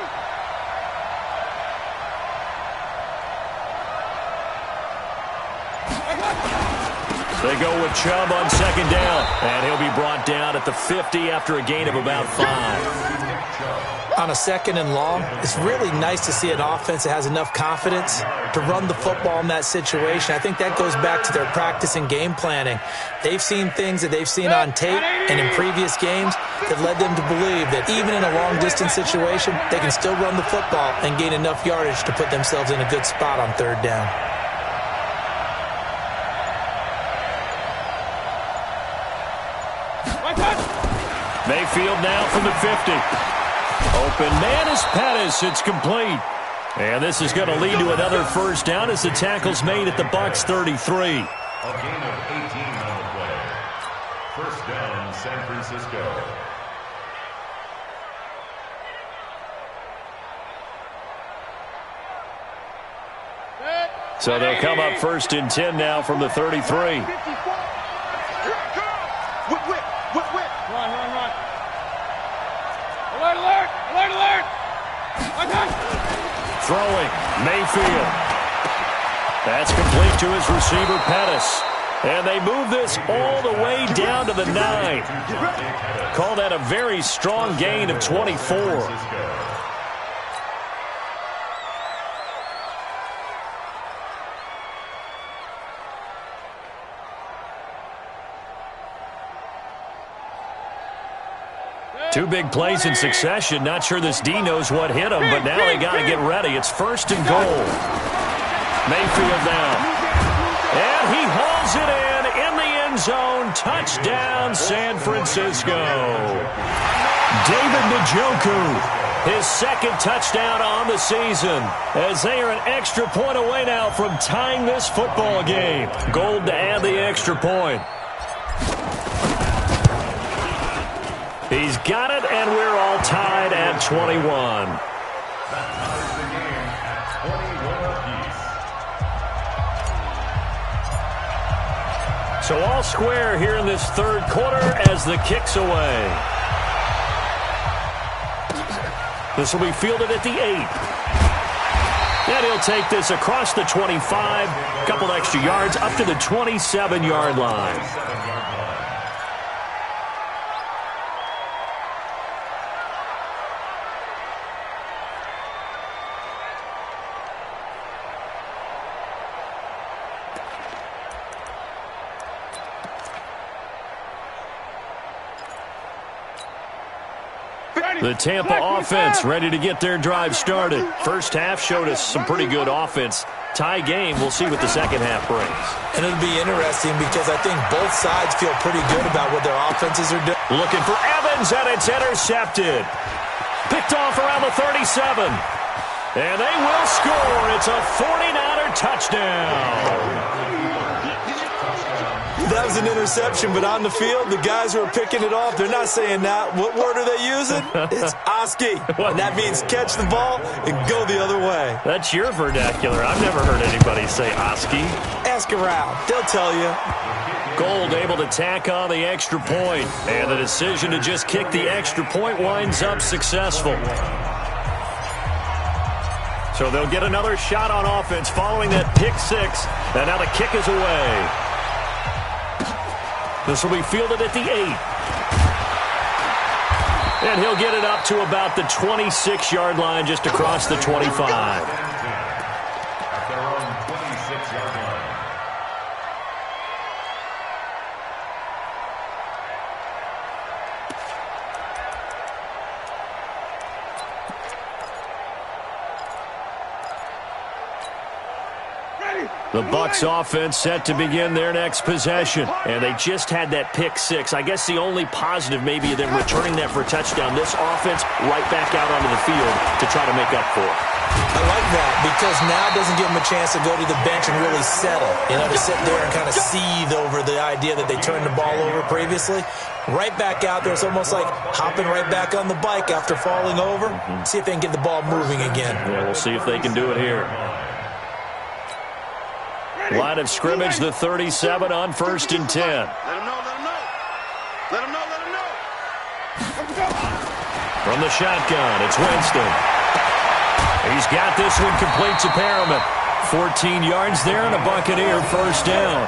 Speaker 2: They go with Chubb on 2nd down, and he'll be brought down at the 50 after a gain of about 5.
Speaker 3: On a 2nd and long, it's really nice to see an offense that has enough confidence to run the football in that situation. I think that goes back to their practice and game planning. They've seen things that they've seen on tape and in previous games that led them to believe that even in a long-distance situation, they can still run the football and gain enough yardage to put themselves in a good spot on 3rd down.
Speaker 2: Mayfield now from the 50. Open man is Pettis. It's complete. And this is going to lead to another first down as the tackle's made at the Bucs 33.
Speaker 4: A gain of 18 on the play. First down, San Francisco.
Speaker 2: So they'll come up 1st and 10 now from the 33. Throwing, Mayfield. That's complete to his receiver, Pettis. And they move this all the way down to the 9. Call that a very strong gain of 24. Two big plays in succession. Not sure this D knows what hit him, but now they got to get ready. It's 1st and goal. Mayfield now. And he hauls it in the end zone. Touchdown, San Francisco. David Njoku, his 2nd touchdown on the season, as they are an extra point away now from tying this football game. Gold to add the extra point. He's got it, and we're all tied at 21.
Speaker 4: That ties the game at 21 apiece.
Speaker 2: So all square here in this 3rd quarter as the kick's away. This will be fielded at the 8. And he'll take this across the 25, a couple extra yards up to the 27-yard line. The Tampa offense ready to get their drive started. First half showed us some pretty good offense. Tie game, we'll see what the second half brings.
Speaker 3: And it'll be interesting because I think both sides feel pretty good about what their offenses are doing.
Speaker 2: Looking for Evans, and it's intercepted. Picked off around the 37. And they will score. It's a 49er touchdown.
Speaker 3: That was an interception, but on the field, the guys who are picking it off, they're not saying that. What word are they using? It's Oski. And that means catch the ball and go the other way.
Speaker 2: That's your vernacular. I've never heard anybody say Oski.
Speaker 3: Ask around. They'll tell you.
Speaker 2: Gold able to tack on the extra point. And the decision to just kick the extra point winds up successful. So they'll get another shot on offense following that pick six. And now the kick is away. This will be fielded at the 8. And he'll get it up to about the 26-yard line, just across the 25.
Speaker 4: At their own 26-yard line.
Speaker 2: The Bucs offense set to begin their next possession. And they just had that pick six. I guess the only positive maybe them returning that for a touchdown. This offense right back out onto the field to try to make up for it.
Speaker 3: I like that because now it doesn't give them a chance to go to the bench and really settle. You know, to sit there and kind of seethe over the idea that they turned the ball over previously. Right back out there. It's almost like hopping right back on the bike after falling over. See if they can get the ball moving again.
Speaker 2: Yeah, we'll see if they can do it here. Line of scrimmage, the 37 on 1st and 10.
Speaker 5: Let him know, let him know. Let him know, let him know.
Speaker 2: From the shotgun, it's Winston. He's got this one complete to Perriman. 14 yards there and a Buccaneer first down.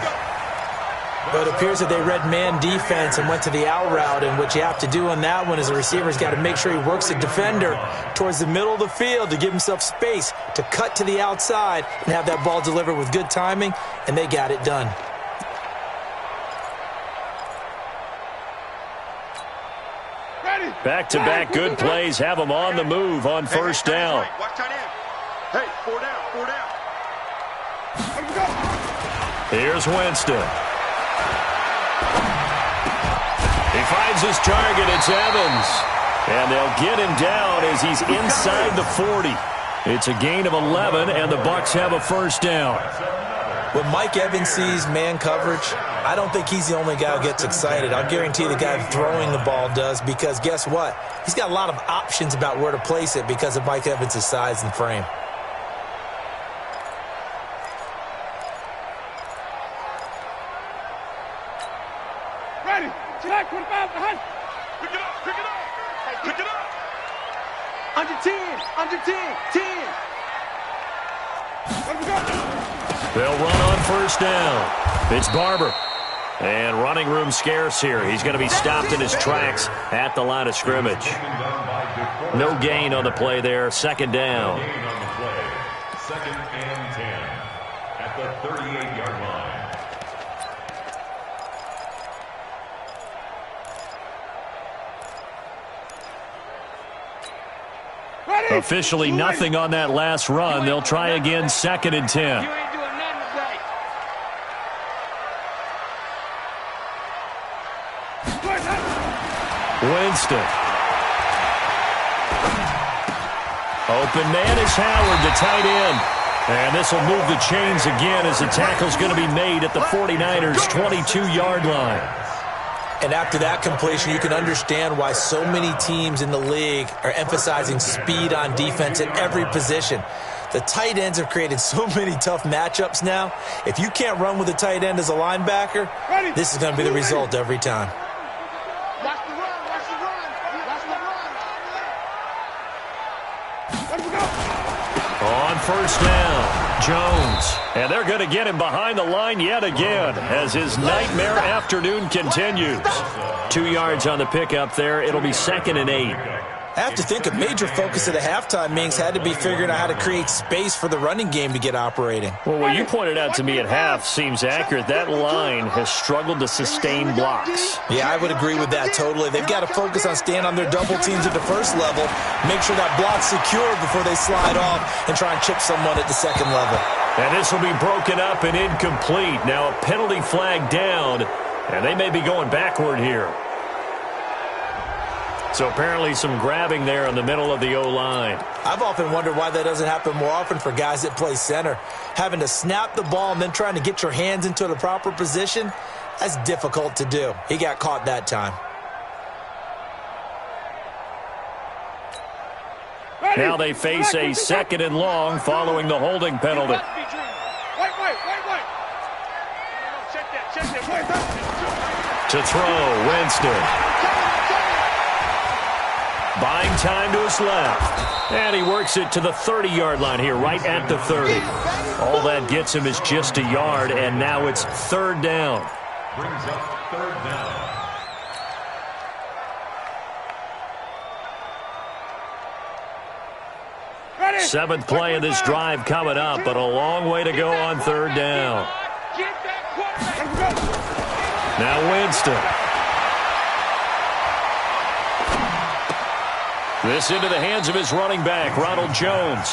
Speaker 3: But it appears that they read man defense and went to the out route, and what you have to do on that one is the receiver's got to make sure he works the defender towards the middle of the field to give himself space to cut to the outside and have that ball delivered with good timing, and they got it done.
Speaker 2: Back-to-back good plays have them on the move on first down.
Speaker 5: Watch tight end. Hey, 4 down, 4 down.
Speaker 2: Here's Winston. He finds his target. It's Evans. And they'll get him down as he's inside the 40. It's a gain of 11, and the Bucs have a first down.
Speaker 3: When Mike Evans sees man coverage, I don't think he's the only guy who gets excited. I'll guarantee the guy throwing the ball does, because guess what? He's got a lot of options about where to place it because of Mike Evans' size and frame.
Speaker 5: Ready. Jack, 25 behind. Pick it up, pick it up. Pick it up. Under 10, under 10, 10. Let me go.
Speaker 2: They'll run on first down. It's Barber. And running room scarce here. He's going to be stopped in his tracks at the line of scrimmage. No gain on the play there. Second down.
Speaker 4: Second and 10 at the 38-yard line.
Speaker 2: Officially nothing on that last run. They'll try again, second and 10.
Speaker 5: You ain't doing nothing today.
Speaker 2: Winston. Open man is Howard, the tight end. And this will move the chains again as the tackle's going to be made at the 49ers' 22-yard line.
Speaker 3: And after that completion, you can understand why so many teams in the league are emphasizing speed on defense at every position. The tight ends have created so many tough matchups now. If you can't run with a tight end as a linebacker, this is going to be the result every time.
Speaker 5: Watch the run, watch the run. Watch the run. Let me go.
Speaker 2: On first down, Jones. And they're going to get him behind the line yet again as his nightmare afternoon continues. 2 yards on the pickup there. It'll be second and 8.
Speaker 3: I have to think a major focus at the halftime meetings had to be figuring out how to create space for the running game to get operating.
Speaker 2: Well, what you pointed out to me at half seems accurate. That line has struggled to sustain blocks.
Speaker 3: Yeah, I would agree with that totally. They've got to focus on staying on their double teams at the first level, make sure that block's secured before they slide off and try and chip someone at the second level.
Speaker 2: And this will be broken up and incomplete. Now a penalty flag down, and they may be going backward here. So apparently some grabbing there in the middle of the O-line.
Speaker 3: I've often wondered why that doesn't happen more often for guys that play center. Having to snap the ball and then trying to get your hands into the proper position, that's difficult to do. He got caught that time.
Speaker 2: Now they face a second and long following the holding penalty.
Speaker 5: Wait. Check that.
Speaker 2: To throw, Winston. Buying time to his left. And he works it to the 30-yard line here, right at the 30. All that gets him is just a yard, and now it's third down.
Speaker 4: Brings up third down.
Speaker 2: Seventh play of this drive coming up, but a long way to go on third down. Now Winston. This into the hands of his running back, Ronald Jones.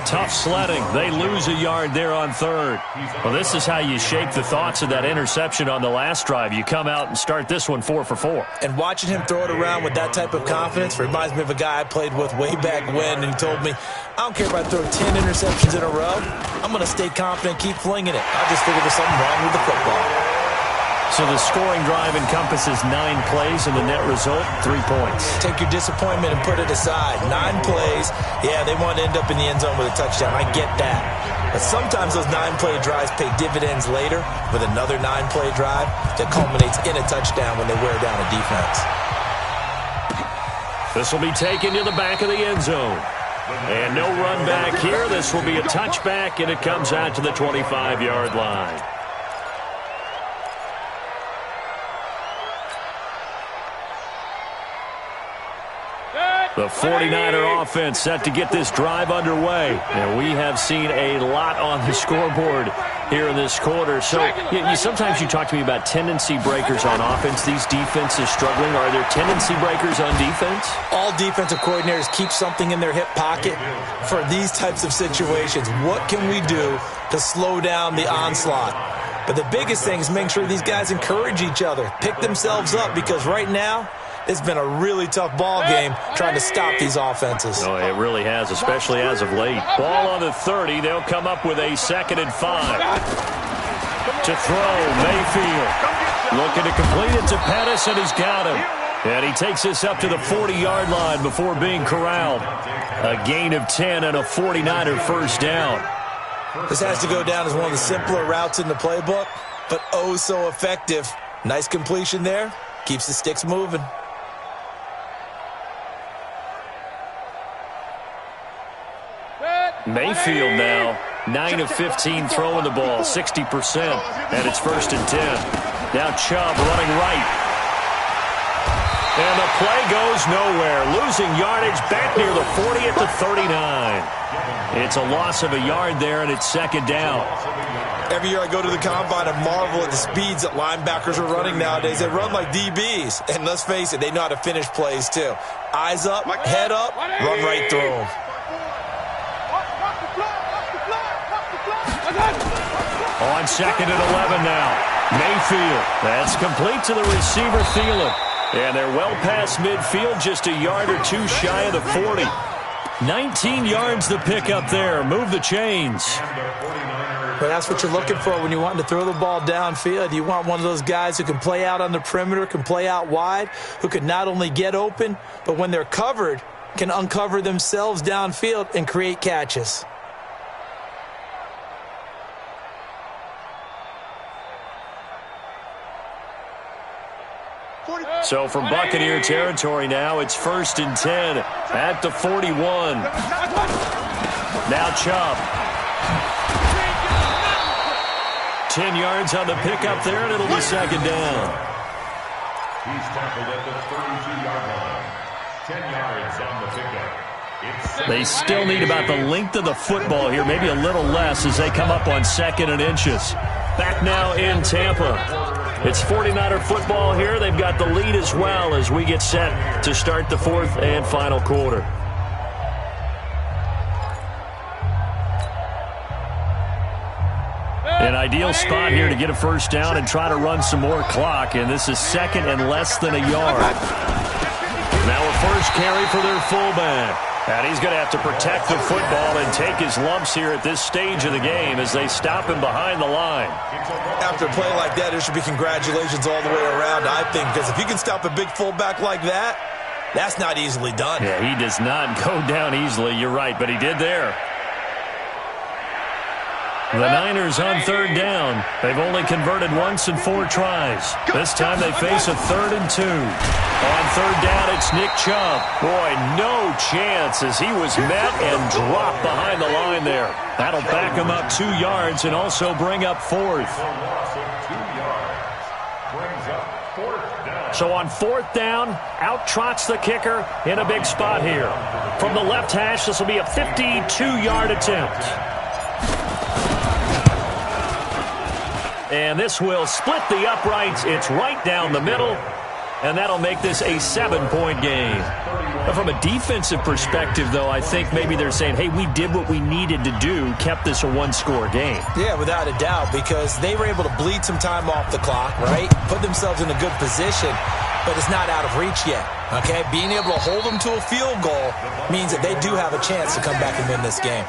Speaker 2: Tough sledding. They lose a yard there on third. Well, this is how you shake the thoughts of that interception on the last drive. You come out and start this one 4 for 4.
Speaker 3: And watching him throw it around with that type of confidence reminds me of a guy I played with way back when, and he told me, I don't care if I throw 10 interceptions in a row. I'm going to stay confident, keep flinging it. I just figured there's something wrong with the football.
Speaker 2: So the scoring drive encompasses 9 plays, and the net result, 3 points.
Speaker 3: Take your disappointment and put it aside. 9 plays. Yeah, they want to end up in the end zone with a touchdown. I get that. But sometimes those 9-play drives pay dividends later with another 9-play drive that culminates in a touchdown when they wear down a defense.
Speaker 2: This will be taken to the back of the end zone. And no run back here. This will be a touchback, and it comes out to the 25-yard line. The 49er offense set to get this drive underway. And we have seen a lot on the scoreboard here in this quarter. So sometimes you talk to me about tendency breakers on offense. These defenses struggling. Are there tendency breakers on defense?
Speaker 3: All defensive coordinators keep something in their hip pocket for these types of situations. What can we do to slow down the onslaught? But the biggest thing is make sure these guys encourage each other, pick themselves up, because right now, it's been a really tough ball game trying to stop these offenses.
Speaker 2: Oh, it really has, especially as of late. Ball on the 30. They'll come up with a 2nd and 5. To throw, Mayfield. Looking to complete it to Pettis, and he's got him. And he takes this up to the 40-yard line before being corralled. A gain of 10 and a 49er first down.
Speaker 3: This has to go down as one of the simpler routes in the playbook, but oh so effective. Nice completion there. Keeps the sticks moving.
Speaker 2: Mayfield now, 9 of 15 throwing the ball, 60%, and it's 1st and 10. Now Chubb running right. And the play goes nowhere, losing yardage back near the 40 at the 39. It's a loss of a yard there, and it's 2nd down.
Speaker 3: Every year I go to the combine and marvel at the speeds that linebackers are running nowadays. They run like DBs, and let's face it, they know how to finish plays too. Eyes up, head up, run right through them.
Speaker 2: On 2nd and 11 now. Mayfield. That's complete to the receiver, Thielen. And they're well past midfield, just a yard or 2 shy of the 40. 19 yards the pick up there. Move the chains.
Speaker 3: But that's what you're looking for when you want to throw the ball downfield. You want one of those guys who can play out on the perimeter, can play out wide, who can not only get open, but when they're covered, can uncover themselves downfield and create catches.
Speaker 2: So from Buccaneer territory now, it's 1st and 10 at the 41. Now Chubb. 10 yards on the pickup there, and it'll be 2nd down.
Speaker 4: He's tackled at the 32-yard line. 10 yards on the pickup.
Speaker 2: They still need about the length of the football here, maybe a little less as they come up on 2nd and inches. Back now in Tampa. It's 49er football here. They've got the lead as well as we get set to start the 4th and final quarter. An ideal spot here to get a first down and try to run some more clock, and this is 2nd and less than a yard. Now a first carry for their fullback. And he's going to have to protect the football and take his lumps here at this stage of the game as they stop him behind the line.
Speaker 3: After a play like that, there should be congratulations all the way around, I think, because if you can stop a big fullback like that, that's not easily done.
Speaker 2: Yeah, he does not go down easily. You're right, but he did there. The Niners on third down. They've only converted once in 4 tries. This time they face a 3rd and 2. On third down, it's Nick Chubb. Boy, no chance as he was met and dropped behind the line there. That'll back him up 2 yards and also bring up 4th. So on 4th down, out trots the kicker in a big spot here. From the left hash, this will be a 52-yard attempt. And this will split the uprights. It's right down the middle. And that'll make this a 7-point game. But from a defensive perspective, though, I think maybe they're saying, hey, we did what we needed to do, kept this a 1-score game.
Speaker 3: Yeah, without a doubt, because they were able to bleed some time off the clock, right? Put themselves in a good position, but it's not out of reach yet, okay? Being able to hold them to a field goal means that they do have a chance to come back and win this game.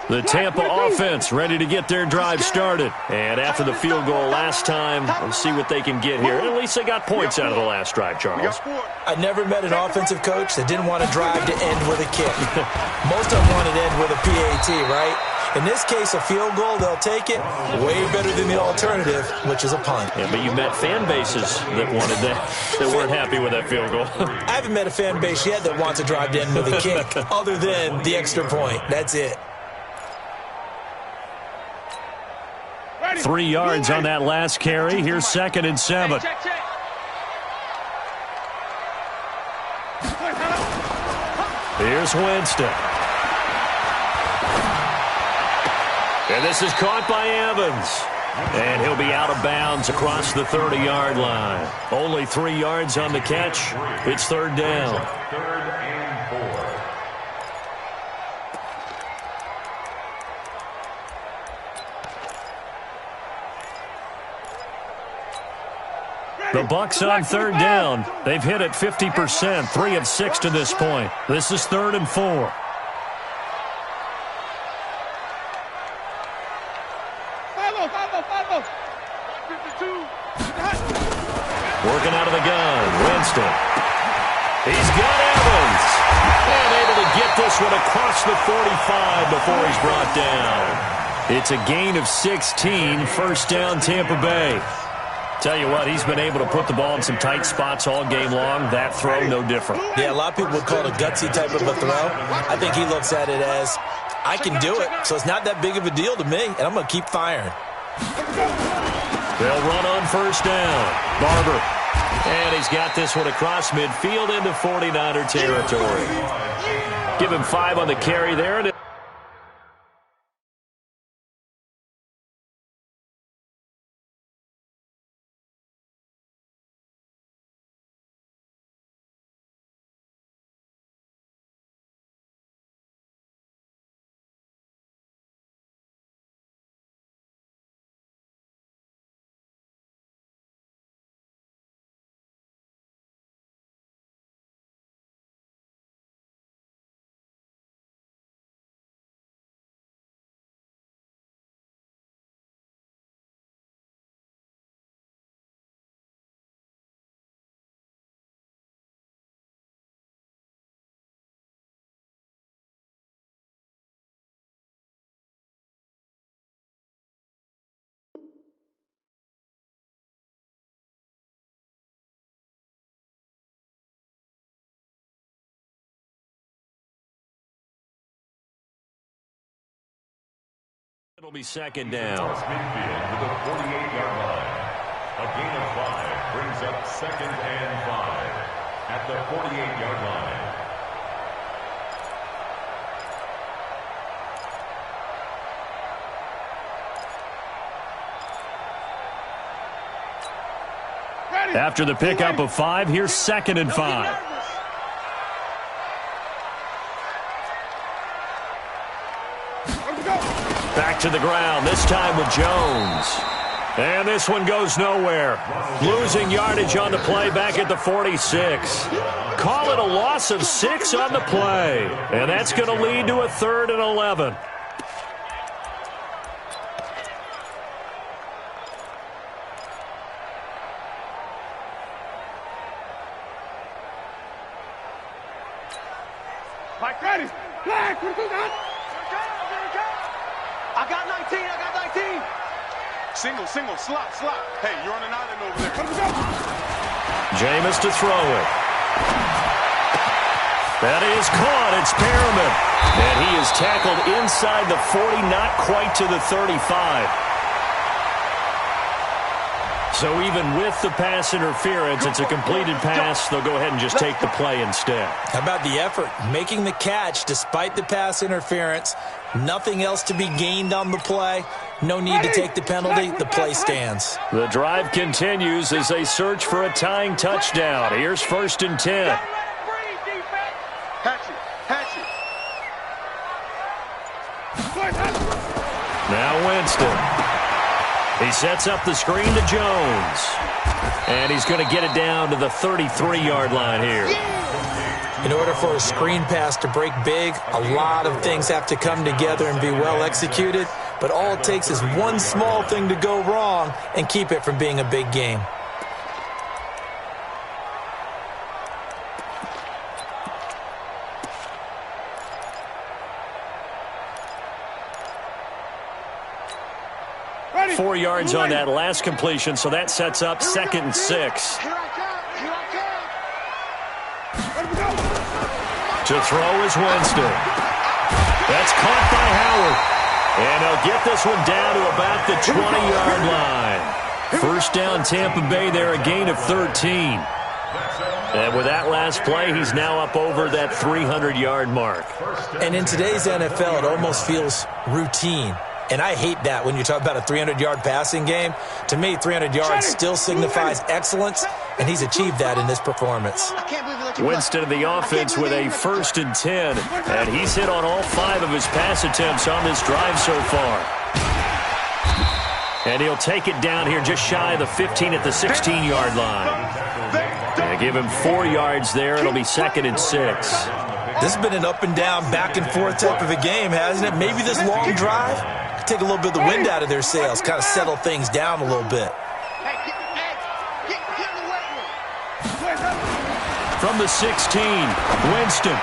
Speaker 2: The Tampa offense ready to get their drive started. And after the field goal last time, we'll see what they can get here. At least they got points out of the last drive, Charles.
Speaker 3: I never met an offensive coach that didn't want to drive to end with a kick. Most of them wanted to end with a PAT, right? In this case, a field goal, they'll take it. Way better than the alternative, which is a punt.
Speaker 2: Yeah, but you met fan bases that wanted that, that weren't happy with that field goal.
Speaker 3: I haven't met a fan base yet that wants to drive to end with a kick, other than the extra point. That's it.
Speaker 2: 3 yards on that last carry. Here's 2nd and 7. Here's Winston. And this is caught by Evans. And he'll be out of bounds across the 30-yard line. Only 3 yards on the catch. It's 3rd down.
Speaker 4: 3rd and 4.
Speaker 2: The Bucs on 3rd down. They've hit it 50%, 3 of 6 to this point. This is 3rd and 4. Working out of the gun, Winston. He's got Evans. And able to get this one across the 45 before he's brought down. It's a gain of 16, 1st down Tampa Bay. Tell you what, he's been able to put the ball in some tight spots all game long. That throw, no different.
Speaker 3: Yeah, a lot of people would call it a gutsy type of a throw. I think he looks at it as, I can do it, so it's not that big of a deal to me, and I'm going to keep firing.
Speaker 2: They'll run on 1st down. Barber. And he's got this one across midfield into 49er territory. Give him 5 on the carry there. And it'll be 2nd down.
Speaker 4: Midfield to the 48-yard line. A gain of 5 brings up 2nd and 5 at the 48-yard line.
Speaker 2: After the pickup of 5, here's 2nd and 5. Back to the ground, this time with Jones. And this one goes nowhere. Losing yardage on the play back at the 46. Call it a loss of 6 on the play. And that's going to lead to a 3rd and 11.
Speaker 5: Mike, ready. Flag. I got 19. Single, slot. Hey, you're on an island over there.
Speaker 2: Jameis to throw it. That is caught. It's Perriman. And he is tackled inside the 40, not quite to the 35. So even with the pass interference, it's a completed pass. They'll go ahead and just take the play instead.
Speaker 3: How about the effort? Making the catch despite the pass interference. Nothing else to be gained on the play. No need to take the penalty. The play stands.
Speaker 2: The drive continues as they search for a tying touchdown. Here's 1st and 10. Now Winston. He sets up the screen to Jones. And he's going to get it down to the 33-yard line here.
Speaker 3: In order for a screen pass to break big, a lot of things have to come together and be well executed. But all it takes is one small thing to go wrong and keep it from being a big game.
Speaker 2: Ready. 4 yards on that last completion, so that sets up 2nd and 6. To throw is Winston. That's caught by Howard. And they'll get this one down to about the 20-yard line. 1st down, Tampa Bay there, a gain of 13. And with that last play, he's now up over that 300-yard mark.
Speaker 3: And in today's NFL, it almost feels routine. And I hate that when you talk about a 300-yard passing game. To me, 300 yards still signifies excellence, and he's achieved that in this performance.
Speaker 2: Winston of the offense with a 1st and 10, and he's hit on all 5 of his pass attempts on this drive so far. And he'll take it down here just shy of the 15 at the 16-yard line. And give him 4 yards there. It'll be 2nd and 6.
Speaker 3: This has been an up and down, back and forth type of a game, hasn't it? Maybe this long drive could take a little bit of the wind out of their sails, kind of settle things down a little bit.
Speaker 2: From the 16, Winston.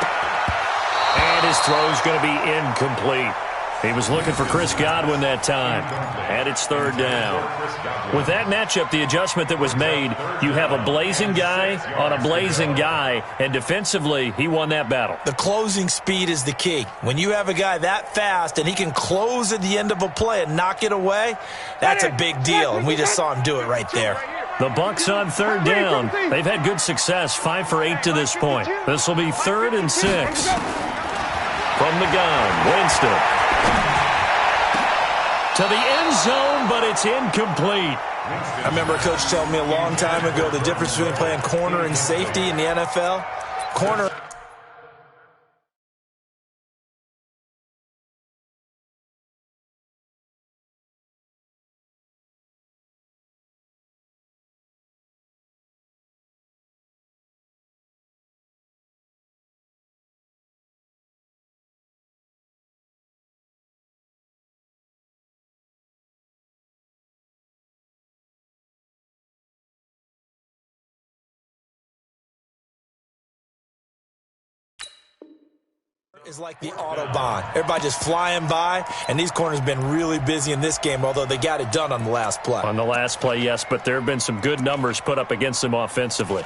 Speaker 2: And his throw's going to be incomplete. He was looking for Chris Godwin that time. And it's 3rd down. With that matchup, the adjustment that was made, you have a blazing guy on a blazing guy, and defensively, he won that battle.
Speaker 3: The closing speed is the key. When you have a guy that fast and he can close at the end of a play and knock it away, that's a big deal, and we just saw him do it right there.
Speaker 2: The Bucs on 3rd down. They've had good success, 5 for 8 to this point. This will be 3rd and 6. From the gun, Winston. To the end zone, but it's incomplete.
Speaker 3: I remember a coach telling me a long time ago the difference between playing corner and safety in the NFL. Corner. Is like the Autobahn. Everybody just flying by, and these corners have been really busy in this game, although they got it done on the last play.
Speaker 2: On the last play, yes, but there have been some good numbers put up against them offensively.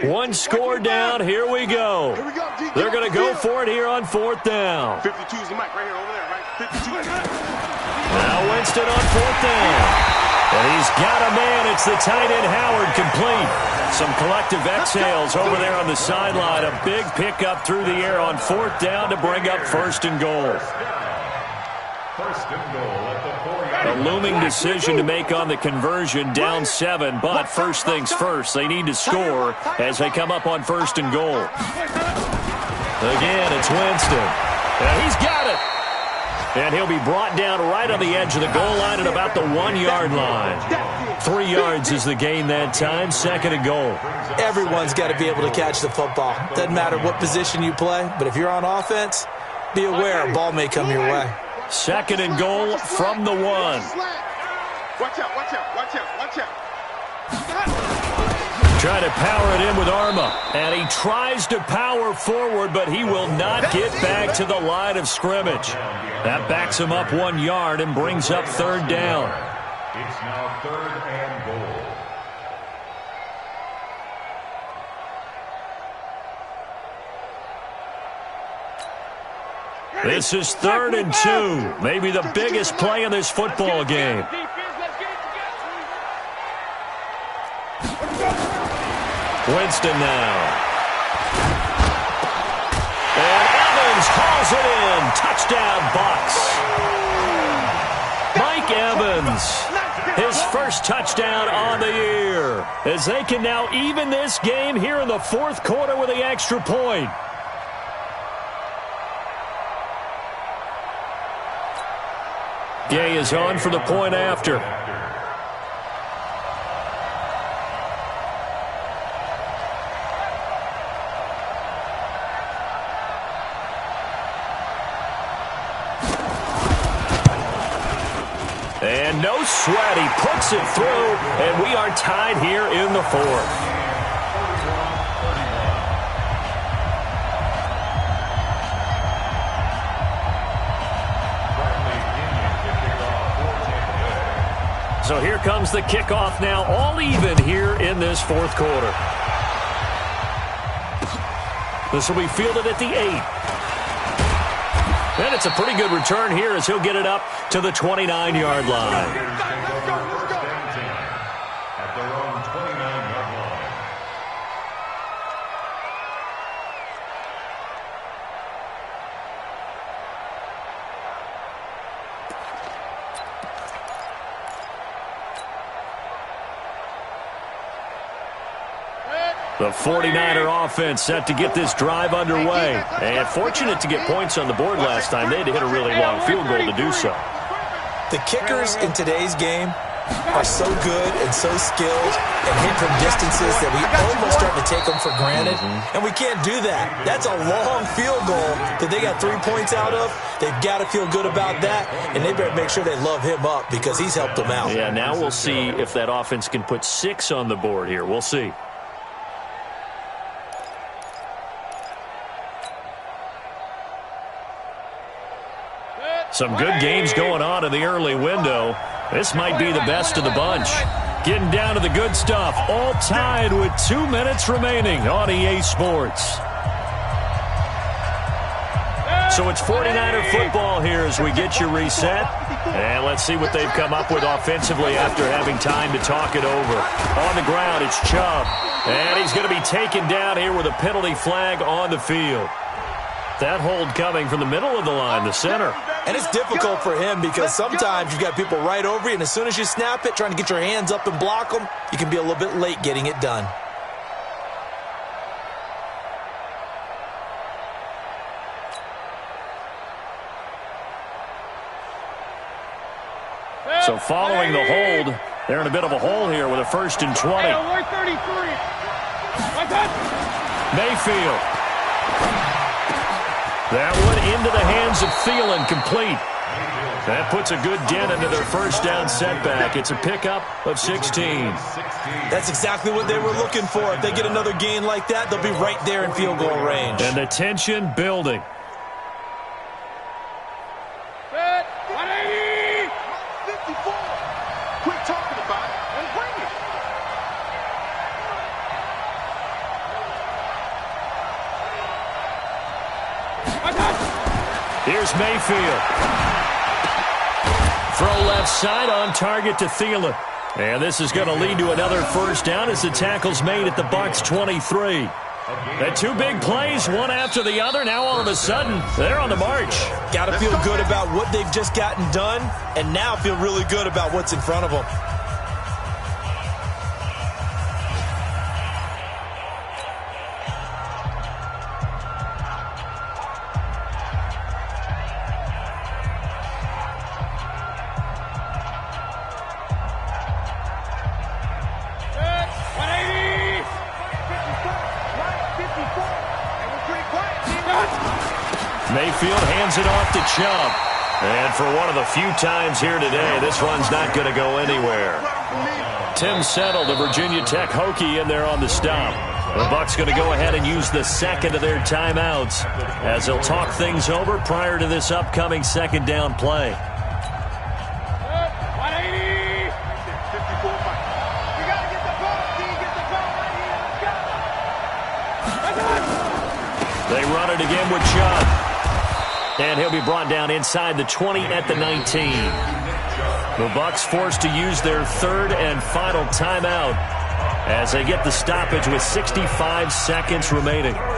Speaker 2: One score down. Here we go. They're going to go for it here on 4th down.
Speaker 5: 52 is the mic right here, over there, right? 52.
Speaker 2: Now Winston on 4th down. And he's got a man. It's the tight end Howard, complete. Some collective exhales over there on the sideline. A big pickup through the air on 4th down to bring up 1st and goal.
Speaker 4: 1st and goal at the 4-yard
Speaker 2: A looming decision to make on the conversion, down 7, but first things first, they need to score as they come up on 1st and goal. Again, it's Winston, and he's got it. And he'll be brought down right on the edge of the goal line at about the 1-yard line. 3 yards is the gain that time, 2nd and goal.
Speaker 3: Everyone's got to be able to catch the football. Doesn't matter what position you play, but if you're on offense, be aware, a ball may come your way.
Speaker 2: 2nd and goal from the 1.
Speaker 5: Watch out, watch out, watch out, watch out.
Speaker 2: Trying to power it in with Arma. And he tries to power forward, but he will not get back to the line of scrimmage. That backs him up 1 yard and brings up 3rd down.
Speaker 4: It's now 3rd and goal.
Speaker 2: This is 3rd and 2. Maybe the biggest play in this football game. Winston now. And Evans hauls it in. Touchdown, Bucs. Mike Evans, his first touchdown on the year, as they can now even this game here in the 4th quarter with the extra point. Gay is on for the point after. And no sweat, he puts it through, and we are tied here in the 4th. So here comes the kickoff now, all even here in this 4th quarter. This will be fielded at the 8. And it's a pretty good return here as he'll get it up to the 29-yard line.
Speaker 4: At their own 29-yard line.
Speaker 2: The 49er offense set to get this drive underway. And fortunate to get points on the board last time. They had to hit a really long field goal to do so.
Speaker 3: The kickers in today's game are so good and so skilled and hit from distances that we almost start to take them for granted. And we can't do that. That's a long field goal that they got 3 points out of. They've got to feel good about that, and they better make sure they love him up because he's helped them out.
Speaker 2: Yeah, now we'll see if that offense can put 6 on the board here. We'll see. Some good games going on in the early window. This might be the best of the bunch. Getting down to the good stuff. All tied with 2 minutes remaining on EA Sports. So it's 49er football here as we get you reset. And let's see what they've come up with offensively after having time to talk it over. On the ground, it's Chubb. And he's going to be taken down here with a penalty flag on the field. That hold coming from the middle of the line, the center.
Speaker 3: And it's difficult for him because sometimes you've got people right over you, and as soon as you snap it, trying to get your hands up and block them, you can be a little bit late getting it done.
Speaker 2: So following the hold, they're in a bit of a hole here with a 1st and 20. Mayfield. That one into the hands of Thielen, complete. That puts a good dent into their first down setback. It's a pickup of 16.
Speaker 3: That's exactly what they were looking for. If they get another gain like that, they'll be right there in field goal range.
Speaker 2: And the tension building.
Speaker 5: Set, 180! 54! Quit talking about it and bring it!
Speaker 2: Here's Mayfield. Throw left side on target to Thielen. And this is going to lead to another first down as the tackle's made at the Bucs 23. And 2 big plays, one after the other. Now all of a sudden, they're on the march.
Speaker 3: Got to feel good about what they've just gotten done, and now feel really good about what's in front of them.
Speaker 2: Mayfield hands it off to Chubb. And for one of the few times here today, this run's not going to go anywhere. Tim Settle, the Virginia Tech Hokie, in there on the stop. The Bucs going to go ahead and use the second of their timeouts as they'll talk things over prior to this upcoming second down play. They run it again with Chubb. And he'll be brought down inside the 20 at the 19. The Bucs forced to use their third and final timeout as they get the stoppage with 65 seconds remaining.
Speaker 5: 180.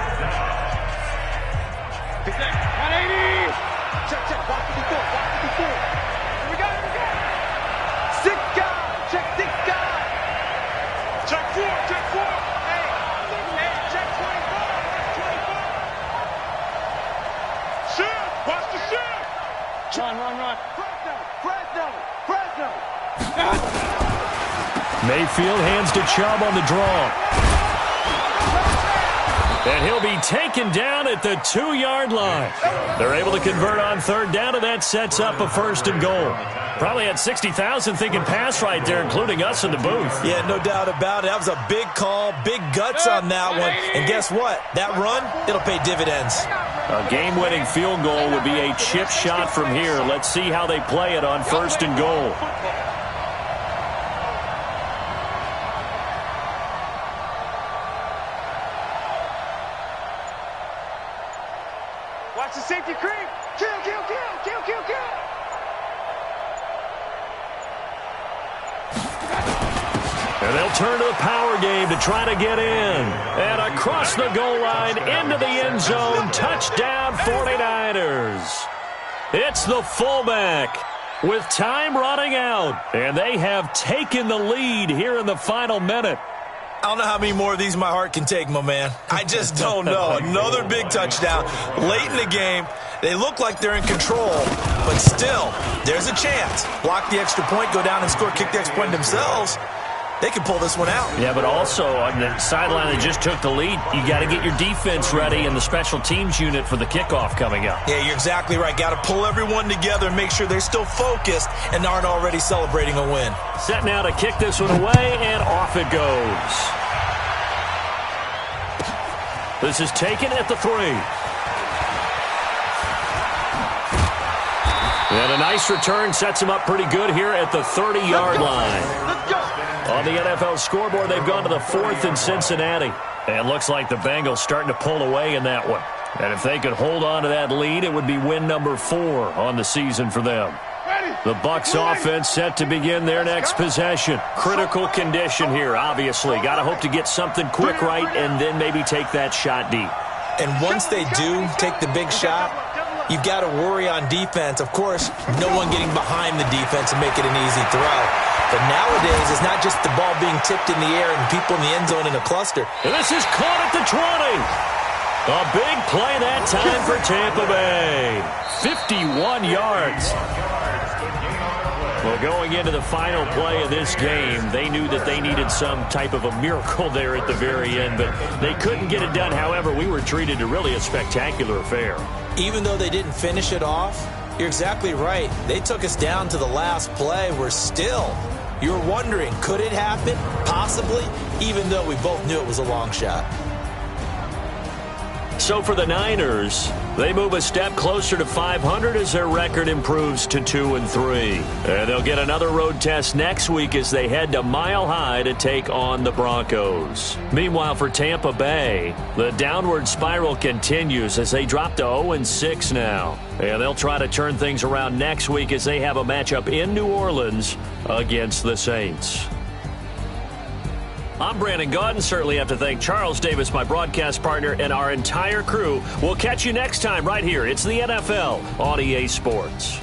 Speaker 5: Check, check. Box 54. Box 54. Here we go. Here we go. 6 guys. Check 6 guys. Check 4. Check 4. Hey, check 24. Shift. Watch the shift. Run. Fresno.
Speaker 2: Mayfield hands to Chubb on the draw. And he'll be taken down at the 2-yard line. They're able to convert on third down, and that sets up a first and goal. Probably had 60,000 thinking pass right there, including us in the booth.
Speaker 3: Yeah, no doubt about it. That was a big call, big guts on that one. And guess what? That run, it'll pay dividends.
Speaker 2: A game-winning field goal would be a chip shot from here. Let's see how they play it on first and goal.
Speaker 5: Watch the safety creep. Kill.
Speaker 2: And they'll turn to the power game to try to get in. And across the goal line, into the end zone, touchdown 49ers. It's the fullback with time running out. And they have taken the lead here in the final minute.
Speaker 3: I don't know how many more of these my heart can take, my man. I just don't know. Another big touchdown late in the game. They look like they're in control, but still, there's a chance. Block the extra point, go down and score, kick the extra point themselves. They can pull this one out.
Speaker 2: Yeah, but also on the sideline that just took the lead, you got to get your defense ready and the special teams unit for the kickoff coming up.
Speaker 3: Yeah, you're exactly right. Got to pull everyone together and make sure they're still focused and aren't already celebrating a win.
Speaker 2: Set now to kick this one away, and off it goes. This is taken at the 3. And a nice return sets him up pretty good here at the 30-yard line. On the NFL scoreboard, they've gone to the 4th in Cincinnati. And looks like the Bengals starting to pull away in that one. And if they could hold on to that lead, it would be win number 4 on the season for them. The Bucs offense set to begin their next possession. Critical condition here, obviously. Got to hope to get something quick right and then maybe take that shot deep.
Speaker 3: And once they do take the big shot, you've got to worry on defense. Of course, no one getting behind the defense and make it an easy throw. But nowadays, it's not just the ball being tipped in the air and people in the end zone in a cluster.
Speaker 2: And this is caught at the 20. A big play that time for Tampa Bay. 51 yards. Well, going into the final play of this game, they knew that they needed some type of a miracle there at the very end, but they couldn't get it done. However, we were treated to really a spectacular affair.
Speaker 3: Even though they didn't finish it off, you're exactly right. They took us down to the last play. We're still, you're wondering, could it happen? Possibly, even though we both knew it was a long shot.
Speaker 2: So for the Niners, they move a step closer to 500 as their record improves to 2-3. And they'll get another road test next week as they head to Mile High to take on the Broncos. Meanwhile, for Tampa Bay, the downward spiral continues as they drop to 0-6 now. And they'll try to turn things around next week as they have a matchup in New Orleans against the Saints. I'm Brandon Gaudin. Certainly have to thank Charles Davis, my broadcast partner, and our entire crew. We'll catch you next time right here. It's the NFL on EA Sports.